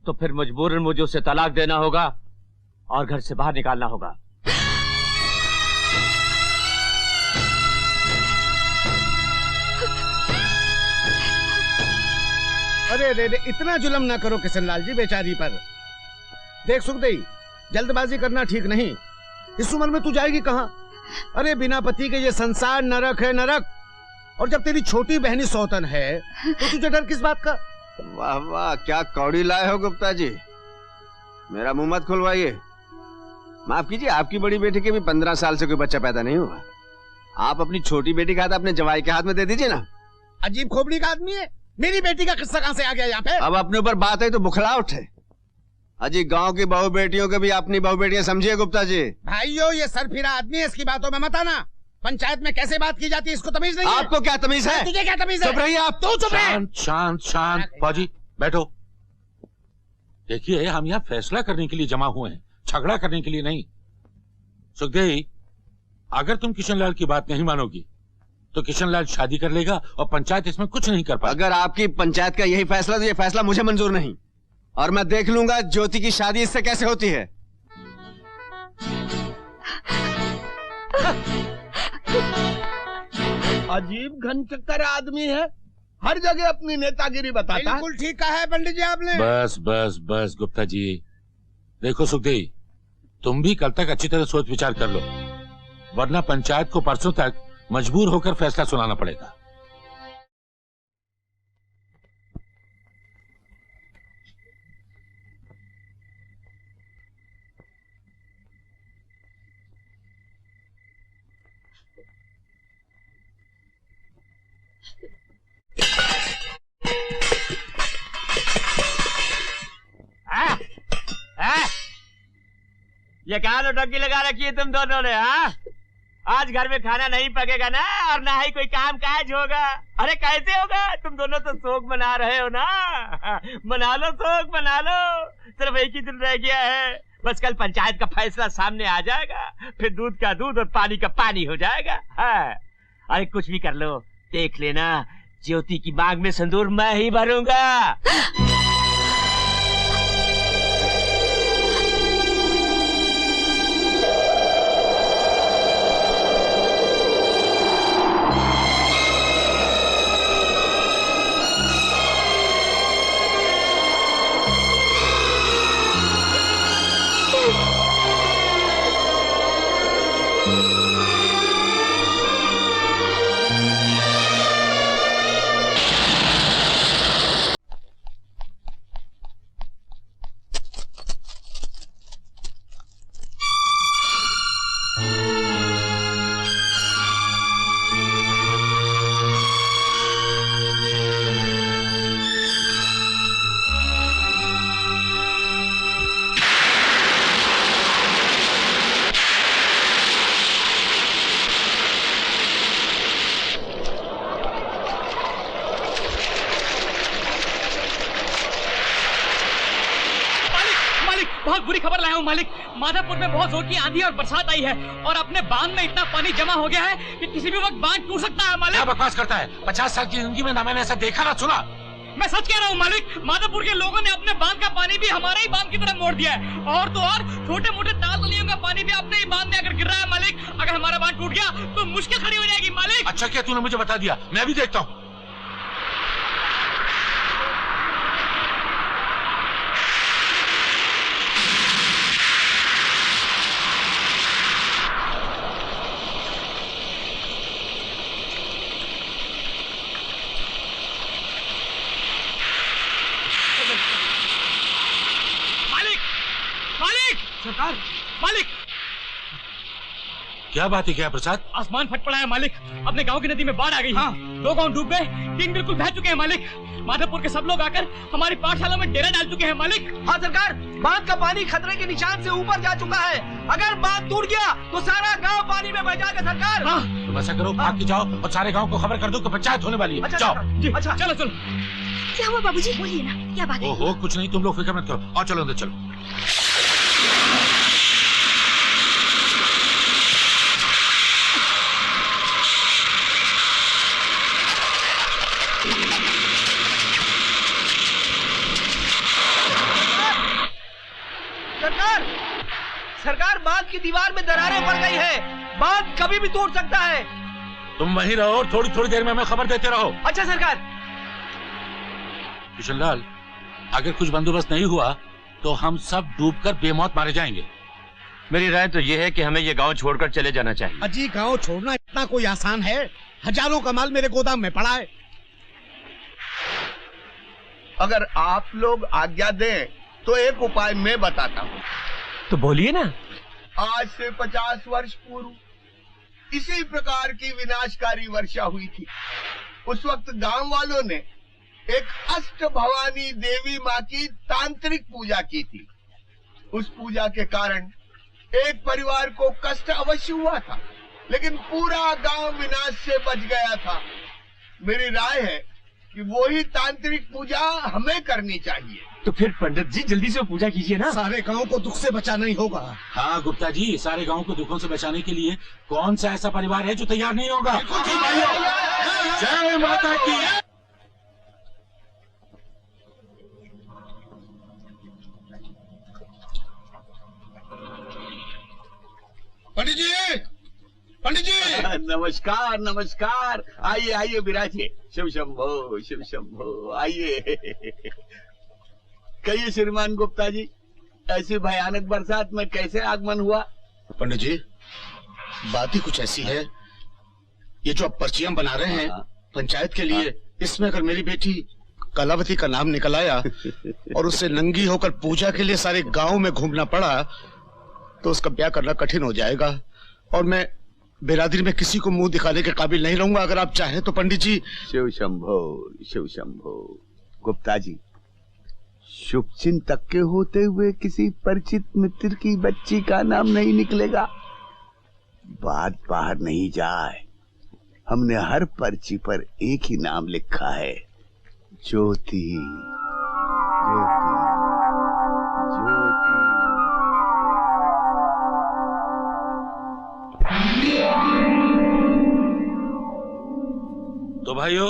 तो फिर मजबूरन मुझे उसे तलाक देना होगा और घर से बाहर निकालना होगा। अरे रे रे, इतना जुल्म ना करो किशनलाल जी बेचारी पर। देख सुखदेई, जल्दबाजी करना ठीक नहीं। इस उम्र में तू जाएगी कहाँ? अरे बिना पति के ये संसार नरक है, नरक। और जब तेरी छोटी बहनी सौतन है तो तुझे डर किस बात का? वाह वाह, क्या कौड़ी लाए हो गुप्ता जी। मेरा मुंह मत खुलवाइए। माफ कीजिए, आपकी बड़ी बेटी के भी 15 साल से कोई बच्चा पैदा नहीं हुआ। आप अपनी छोटी बेटी का हाथ अपने जवाई के हाथ में दे दीजिए ना। अजीब खोपड़ी का आदमी है। मेरी बेटी का किस्सा कहाँ से आ गया यहाँ पे? अब अपने ऊपर बात है तो बुखला उठे। अजी, गांव की बहू बेटियों के भी अपनी बहू बेटियां समझिए गुप्ता जी। भाइयों, ये सरफिरा आदमी है, इसकी बातों में मत आना। पंचायत में कैसे बात की जाती है इसको तमीज नहीं है। आपको क्या तमीज है? तुझे क्या तमीज है? चुप रहिए आप। तू चुप रहे। शांत शांत शांत। फौजी बैठो। देखिए, हम यहाँ फैसला करने के लिए जमा हुए हैं, झगड़ा करने के लिए नहीं। सुखदेई, अगर तुम किशनलाल की बात नहीं मानोगी तो किशनलाल शादी कर लेगा और पंचायत इसमें कुछ नहीं कर पाएगी। अगर आपकी पंचायत का यही फैसला, तो ये फैसला मुझे मंजूर नहीं, और मैं देख लूंगा ज्योति की शादी इससे कैसे होती है। अजीब घन चक्कर आदमी है, हर जगह अपनी नेतागिरी बताता है। बिल्कुल ठीक कहा है पंडित जी आपने। बस बस बस गुप्ता जी, देखो सुखदेव, तुम भी कल तक अच्छी तरह सोच विचार कर लो, वरना पंचायत को परसों तक मजबूर होकर फैसला सुनाना पड़ेगा। ये कहाँ नौटंकी लगा रखी है तुम दोनों ने? हाँ, आज घर में खाना नहीं पकेगा ना, और ना ही कोई काम काज होगा। अरे कैसे होगा? तुम दोनों तो शोक मना रहे हो ना। मना लो, शोक मना लो, सिर्फ एक ही दिन रह गया है। बस कल पंचायत का फैसला सामने आ जाएगा, फिर दूध का दूध और पानी का पानी हो जाएगा। हाँ, अरे कुछ भी कर लो, देख लेना ज्योति की मांग में सिंदूर मैं ही भरूंगा। बहुत बुरी खबर लाया हूँ मालिक। माधवपुर में बहुत जोर की आंधी और बरसात आई है, और अपने बांध में इतना पानी जमा हो गया है कि किसी भी वक्त बांध टूट सकता है मालिक। क्या बकवास करता है? 50 साल की जिंदगी में ना मैंने ऐसा देखा ना सुना। मैं सच कह रहा हूँ मालिक, माधवपुर के लोगों ने अपने बांध का पानी भी हमारे ही बांध की तरफ मोड़ दिया है, और तो और छोटे मोटे ताल तलियों का पानी भी अपने ही बांध में आकर गिर रहा है मालिक। अगर हमारा बांध टूट गया तो मुश्किल खड़ी हो जाएगी मालिक। अच्छा क्या तूने मुझे बता दिया, मैं भी देखता हूँ। सरकार, मालिक, क्या बात है? क्या प्रसाद? आसमान फट पड़ा है मालिक। अपने गांव की नदी में बाढ़ आ गई। हाँ। 2 गांव डूब गए, 3 बिल्कुल बह चुके हैं मालिक। माधवपुर के सब लोग आकर हमारी पाठशाला में डेरा डाल चुके हैं मालिक। हाँ सरकार, बांध का पानी खतरे के निशान से ऊपर जा चुका है। अगर बांध टूट गया तो सारा गांव पानी में बह जाएगा सरकार। हाँ। तुम ऐसा करो, भाग के जाओ और सारे गाँव को खबर कर दो कि पंचायत होने वाली है। अच्छा, जाओ। अच्छा चलो चलो। क्या हुआ बाबूजी? बोलिए ना, क्या बात है? ओहो कुछ नहीं, तुम लोग फिक्र मत करो, और चलो अंदर चलो। सरकार, सरकार, बांध की दीवार में दरारें पड़ गई है। बांध कभी भी टूट सकता है। तुम वहीं रहो और थोड़ी थोड़ी देर में हमें खबर देते रहो। अच्छा सरकार। किशनलाल, अगर कुछ बंदोबस्त नहीं हुआ तो हम सब डूबकर बेमौत मारे जाएंगे। मेरी राय तो यह है कि हमें ये गांव छोड़कर चले जाना चाहिए। अजी, गांव छोड़ना इतना कोई आसान है? हजारों का माल मेरे गोदाम में पड़ा है। अगर आप लोग आज्ञा दें तो एक उपाय मैं बताता हूँ। तो बोलिए ना। आज से 50 वर्ष पूर्व इसी प्रकार की विनाशकारी वर्षा हुई थी। उस वक्त गांव वालों ने एक अष्ट भवानी देवी माँ की तांत्रिक पूजा की थी। उस पूजा के कारण एक परिवार को कष्ट अवश्य हुआ था, लेकिन पूरा गांव विनाश से बच गया था। मेरी राय है कि वही तांत्रिक पूजा हमें करनी चाहिए। तो फिर पंडित जी जल्दी से पूजा कीजिए ना। सारे गांव को दुख से बचाना ही होगा। हाँ गुप्ता जी, सारे गांव को दुखों से बचाने के लिए कौन सा ऐसा परिवार है जो तैयार नहीं होगा? जय माता की। पंडित जी, पंडित जी, नमस्कार नमस्कार। आइए आइए विराजिए। शिव शंभो आइए। कहिए श्रीमान गुप्ता जी, ऐसी भयानक बरसात में कैसे आगमन हुआ? पंडित जी, बात ही कुछ ऐसी है, ये जो अब पर्चियां बना रहे हैं पंचायत के लिए, इसमें अगर मेरी बेटी कलावती का नाम निकल आया और उससे नंगी होकर पूजा के लिए सारे गांव में घूमना पड़ा तो उसका ब्याह करना कठिन हो जाएगा और मैं बिरादरी में किसी को मुंह दिखाने के काबिल नहीं रहूंगा। अगर आप चाहें तो पंडित जी। शिव शंभो गुप्ता जी, शुभ चिंतक के होते हुए किसी परिचित मित्र की बच्ची का नाम नहीं निकलेगा। बात बाहर नहीं जाए, हमने हर पर्ची पर एक ही नाम लिखा है, ज्योति। तो भाइयों,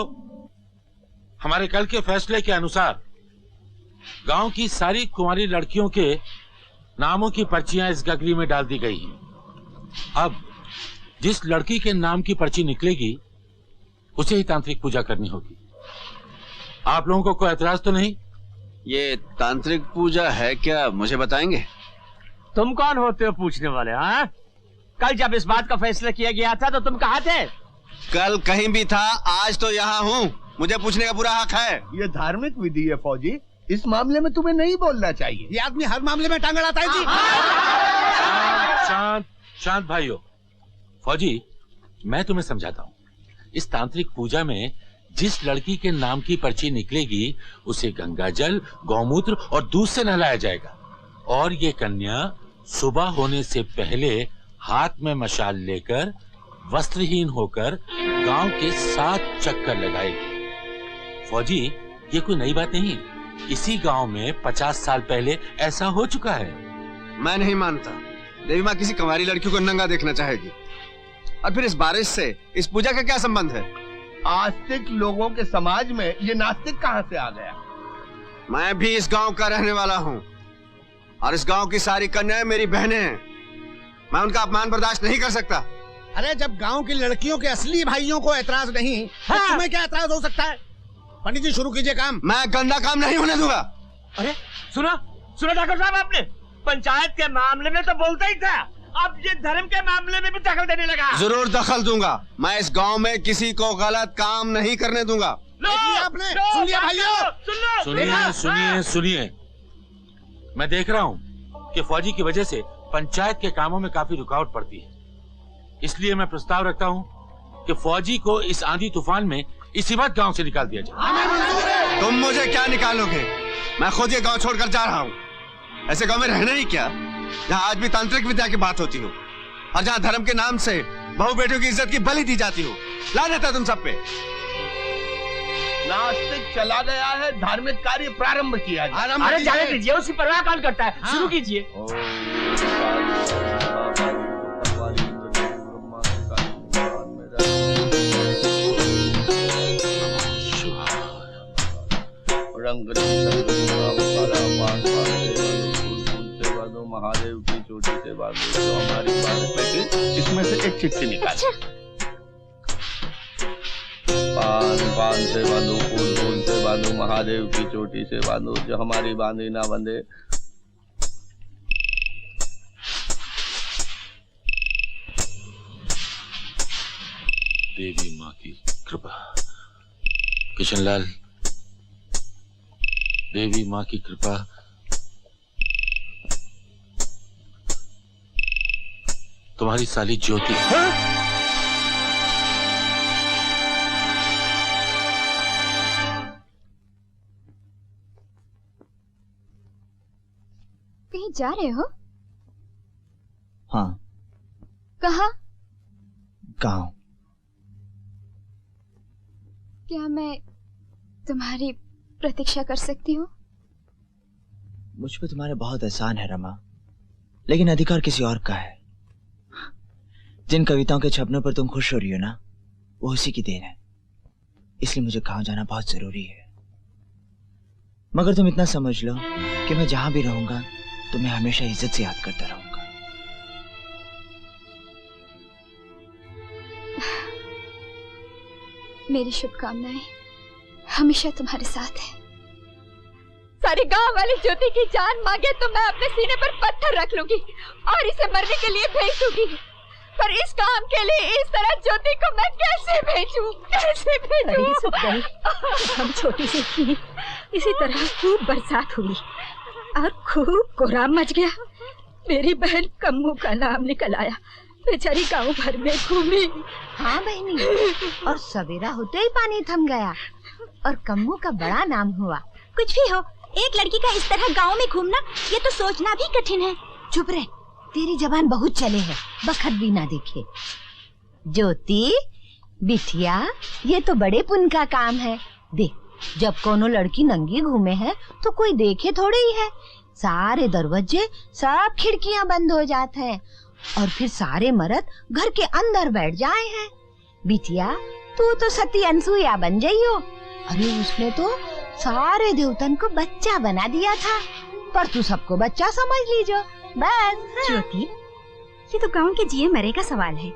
हमारे कल के फैसले के अनुसार गांव की सारी कुंवारी लड़कियों के नामों की पर्चियां इस गगरी में डाल दी गई हैं। अब जिस लड़की के नाम की पर्ची निकलेगी उसे ही तांत्रिक पूजा करनी होगी। आप लोगों को कोई एतराज तो नहीं? ये तांत्रिक पूजा है क्या, मुझे बताएंगे? तुम कौन होते हो पूछने वाले? हाँ, कल जब इस बात का फैसला किया गया था तो तुम कहाँ थे? कल कहीं भी था, आज तो यहाँ हूँ। मुझे पूछने का पूरा हक है। ये धार्मिक विधि है फौजी, इस मामले में तुम्हें नहीं बोलना चाहिए। ये आदमी हर मामले में टांग अड़ाता है जी। शांत शांत भाइयों। फौजी, मैं तुम्हें समझाता हूँ। इस तांत्रिक पूजा में जिस लड़की के नाम की पर्ची निकलेगी उसे गंगा जल, गौमूत्र और दूध से नहलाया जाएगा और ये कन्या सुबह होने से पहले हाथ में मशाल लेकर वस्त्रहीन होकर गांव के 7 चक्कर लगाएगी। फौजी, ये कोई नई बात नहीं, इसी गांव में 50 साल पहले ऐसा हो चुका है। मैं नहीं मानता। देवी माँ किसी कुंवारी लड़की को नंगा देखना चाहेगी। और फिर इस बारिश से इस पूजा का क्या संबंध है? आस्तिक लोगों के समाज में ये नास्तिक कहाँ से आ गया? मैं भी इस गांव का रहने वाला हूँ और इस गांव की सारी कन्याएं मेरी बहनें हैं। मैं उनका अपमान बर्दाश्त नहीं कर सकता। अरे जब गांव की लड़कियों के असली भाइयों को ऐतराज नहीं, तो तुम्हें क्या ऐतराज हो सकता है? पंडित जी, शुरू कीजिए काम। मैं गंदा काम नहीं होने दूंगा। अरे सुना डॉक्टर साहब, आपने पंचायत के मामले में तो बोलता ही था, अब ये धर्म के मामले में भी दखल देने लगा। जरूर दखल दूंगा। मैं इस गांव में किसी को गलत काम नहीं करने दूंगा। आपने सुन लिया भाइयों? सुनिए सुनिए, मैं देख रहा हूँ कि फौजी की वजह से पंचायत के कामों में काफी रुकावट पड़ती है, इसलिए मैं प्रस्ताव रखता हूँ कि फौजी को इस आंधी तूफान में इसी वक्त गांव से निकाल दिया जाए। तुम मुझे क्या निकालोगे? मैं खुद ये गांव छोड़कर जा रहा हूँ। ऐसे गांव में रहना ही क्या, जहाँ आज भी तांत्रिक विद्या की बात होती हो और जहाँ धर्म के नाम से बहू बेटियों की इज्जत की बलि दी जाती हो। लानत है तुम सब पे। नास्तिक चला गया है, धार्मिक कार्य प्रारंभ किया जाए। अरे जाने दीजिए, उसकी परवाह कौन करता है? शुरू कीजिए। महादेव की चोटी से बांधो तो हमारी बात, इसमें से एक चिट्ठी निकालो। पान से बांधो, फूल से बांधो, महादेव की चोटी से बांधो, जो हमारी बांधी ना बंधे। देवी माँ की कृपा। किशनलाल, देवी माँ की कृपा। तुम्हारी साली ज्योति। कहीं जा रहे हो? हाँ। कहाँ? गांव। क्या मैं तुम्हारी प्रतीक्षा कर सकती हूँ? मुझ पे तुम्हारे बहुत एहसान है रमा, लेकिन अधिकार किसी और का है। जिन कविताओं के छपने पर तुम खुश हो रही हो ना, वो उसी की देन है। इसलिए मुझे गांव जाना बहुत जरूरी है। मगर तुम इतना समझ लो कि मैं जहां भी रहूंगा तुम्हें हमेशा इज्जत से याद करता रहूंगा। मेरी शुभकामनाएं हमेशा तुम्हारे साथ है। सारे गांव वाले ज्योति की जान मांगे तो मैं अपने सीने पर पत्थर रख लूंगी और इसे मरने के लिए भेज दूंगी, पर इस काम के लिए इस तरह ज्योति को मैं कैसे भेजूं? कैसे भेजूं? हम छोटी सी थी, इसी तरह खूब बरसात हुई और खूब कोहराम मच गया। मेरी बहन कम्मू का नाम निकल आया, बेचारी गांव भर में घूमी। हाँ बहनी, और सवेरा होते ही पानी थम गया और कम्मू का बड़ा नाम हुआ। कुछ भी हो, एक लड़की का इस तरह गांव में घूमना, ये तो सोचना भी कठिन है। चुप रह, तेरी जबान बहुत चले है, बखत भी ना देखे। ज्योति, बिटिया, ये तो बड़े पुण्य का काम है। देख, जब कोनो लड़की नंगी घूमे है तो कोई देखे थोड़े ही है। सारे दरवाजे, सब खिड़कियां बंद हो जाते हैं और फिर सारे मर्द घर के अंदर बैठ जाए हैं। बिटिया, तू तो सती अनसुईया बन गई हो। अरे उसने तो सारे देवतन को बच्चा बना दिया था, पर तू सबको बच्चा समझ लीजो बस। ज्योति, ये तो गांव के जिए मरे का सवाल है।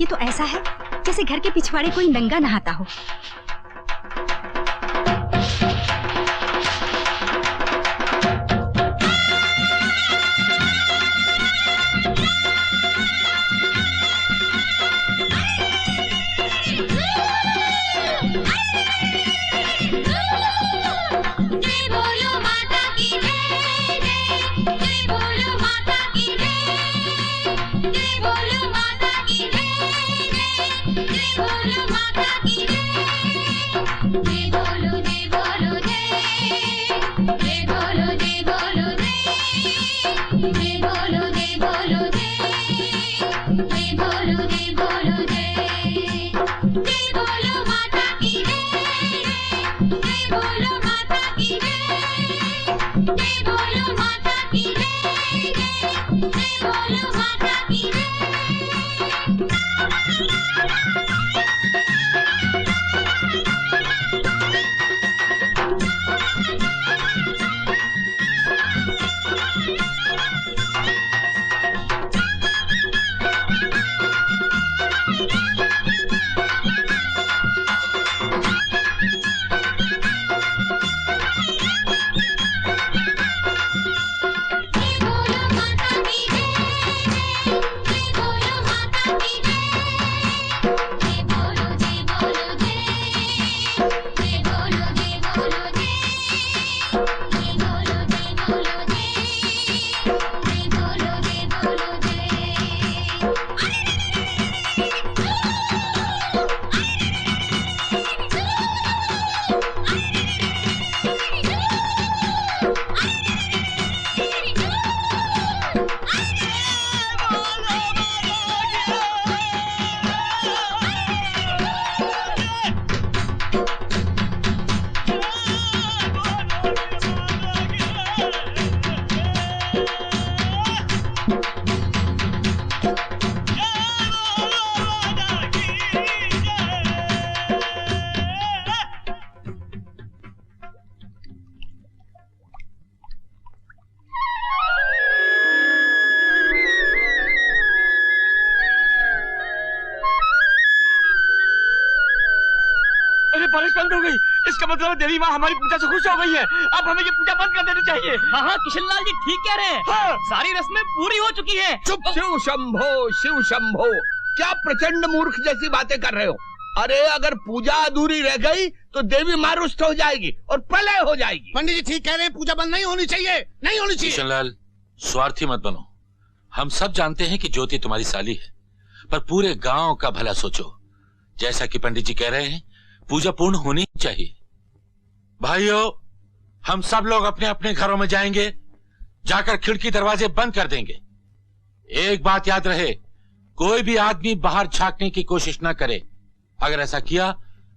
ये तो ऐसा है जैसे घर के पिछवाड़े कोई नंगा नहाता हो। इसका मतलब देवी माँ हमारी पूजा से खुश हो गई है। अब हमें ये पूजा बंद कर देनी चाहिए। हाँ, किशनलाल जी ठीक कह रहे हैं। हाँ। सारी रस्में पूरी हो चुकी हैं। चुप। शिव शंभो, शिव शंभो, क्या प्रचंड मूर्ख जैसी बातें कर रहे हो? अरे अगर पूजा अधूरी रह गई तो देवी माँ रुष्ट हो जाएगी और प्रलय हो जाएगी। पंडित जी ठीक कह रहे हैं, पूजा बंद नहीं होनी चाहिए, नहीं होनी चाहिए। किशनलाल, स्वार्थी मत बनो। हम सब जानते हैं कि ज्योति तुम्हारी साली है, पर पूरे गांव का भला सोचो। जैसा कि पंडित जी कह रहे हैं, पूजा पूर्ण होनी चाहिए। भाइयों, हम सब लोग अपने अपने घरों में जाएंगे, जाकर खिड़की दरवाजे बंद कर देंगे। एक बात याद रहे, कोई भी आदमी बाहर झांकने की कोशिश न करे। अगर ऐसा किया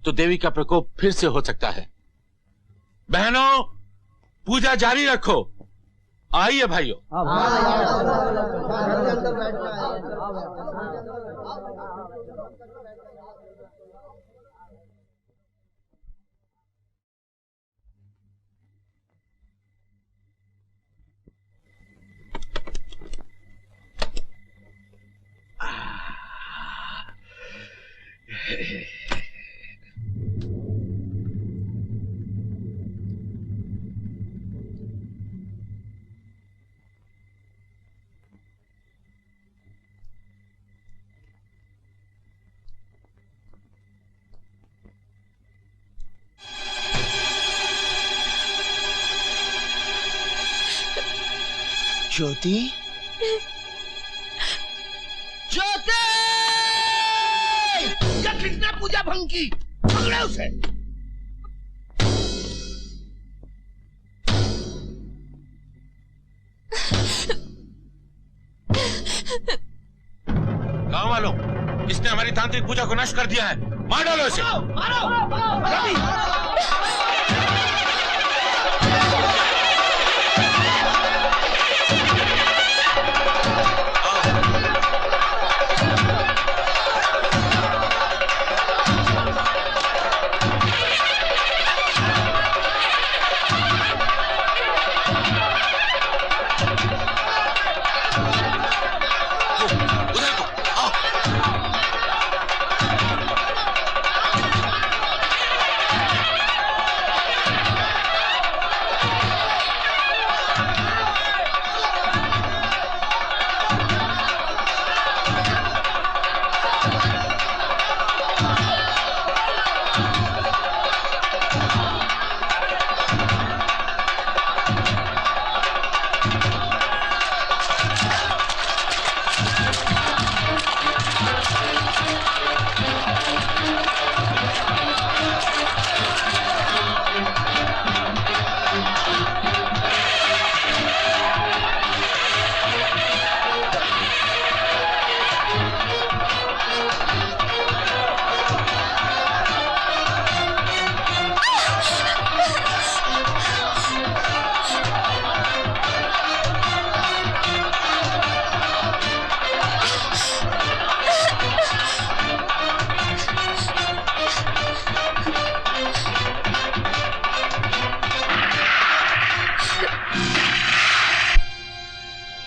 तो देवी का प्रकोप फिर से हो सकता है। बहनों, पूजा जारी रखो। आइए भाइयों। ज्योति, ज्योति! क्या किसने पूजा भंग की? पकड़ो उसे। गाँव वालों, इसने हमारी तांत्रिक पूजा को नष्ट कर दिया है। मार डालो इसे।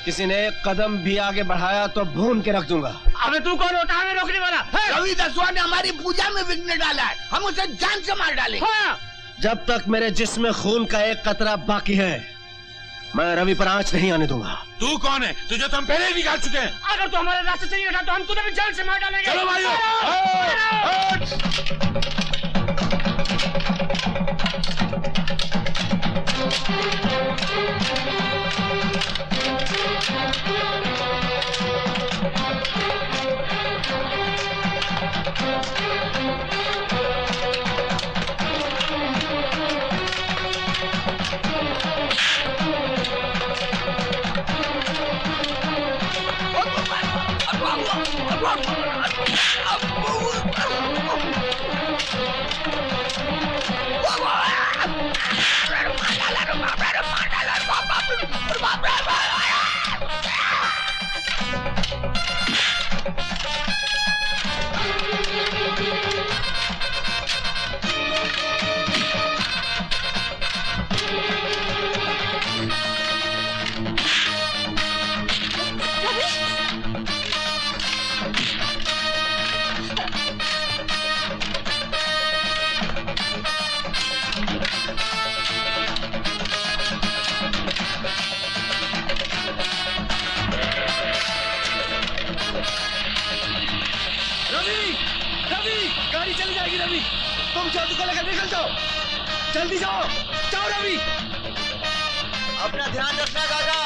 किसी ने एक कदम भी आगे बढ़ाया तो भून के रख दूंगा। अबे तू कौन होता है हमें रोकने वाला? रवि दसवा ने हमारी पूजा में विघ्न डाला है, हम उसे जान से मार डालेंगे। हाँ। जब तक मेरे जिस्म में खून का एक कतरा बाकी है, मैं रवि पर आंच नहीं आने दूंगा। तू कौन है? तुझे तो हम पहले ही निकाल चुके हैं। अगर तू हमारे रास्ते से नहीं हटा तो हम तुझे भी जान से मार डालेंगे। चलो भाइयों। जल्दी जाओ, जाओ रवि। अपना ध्यान रखना काका।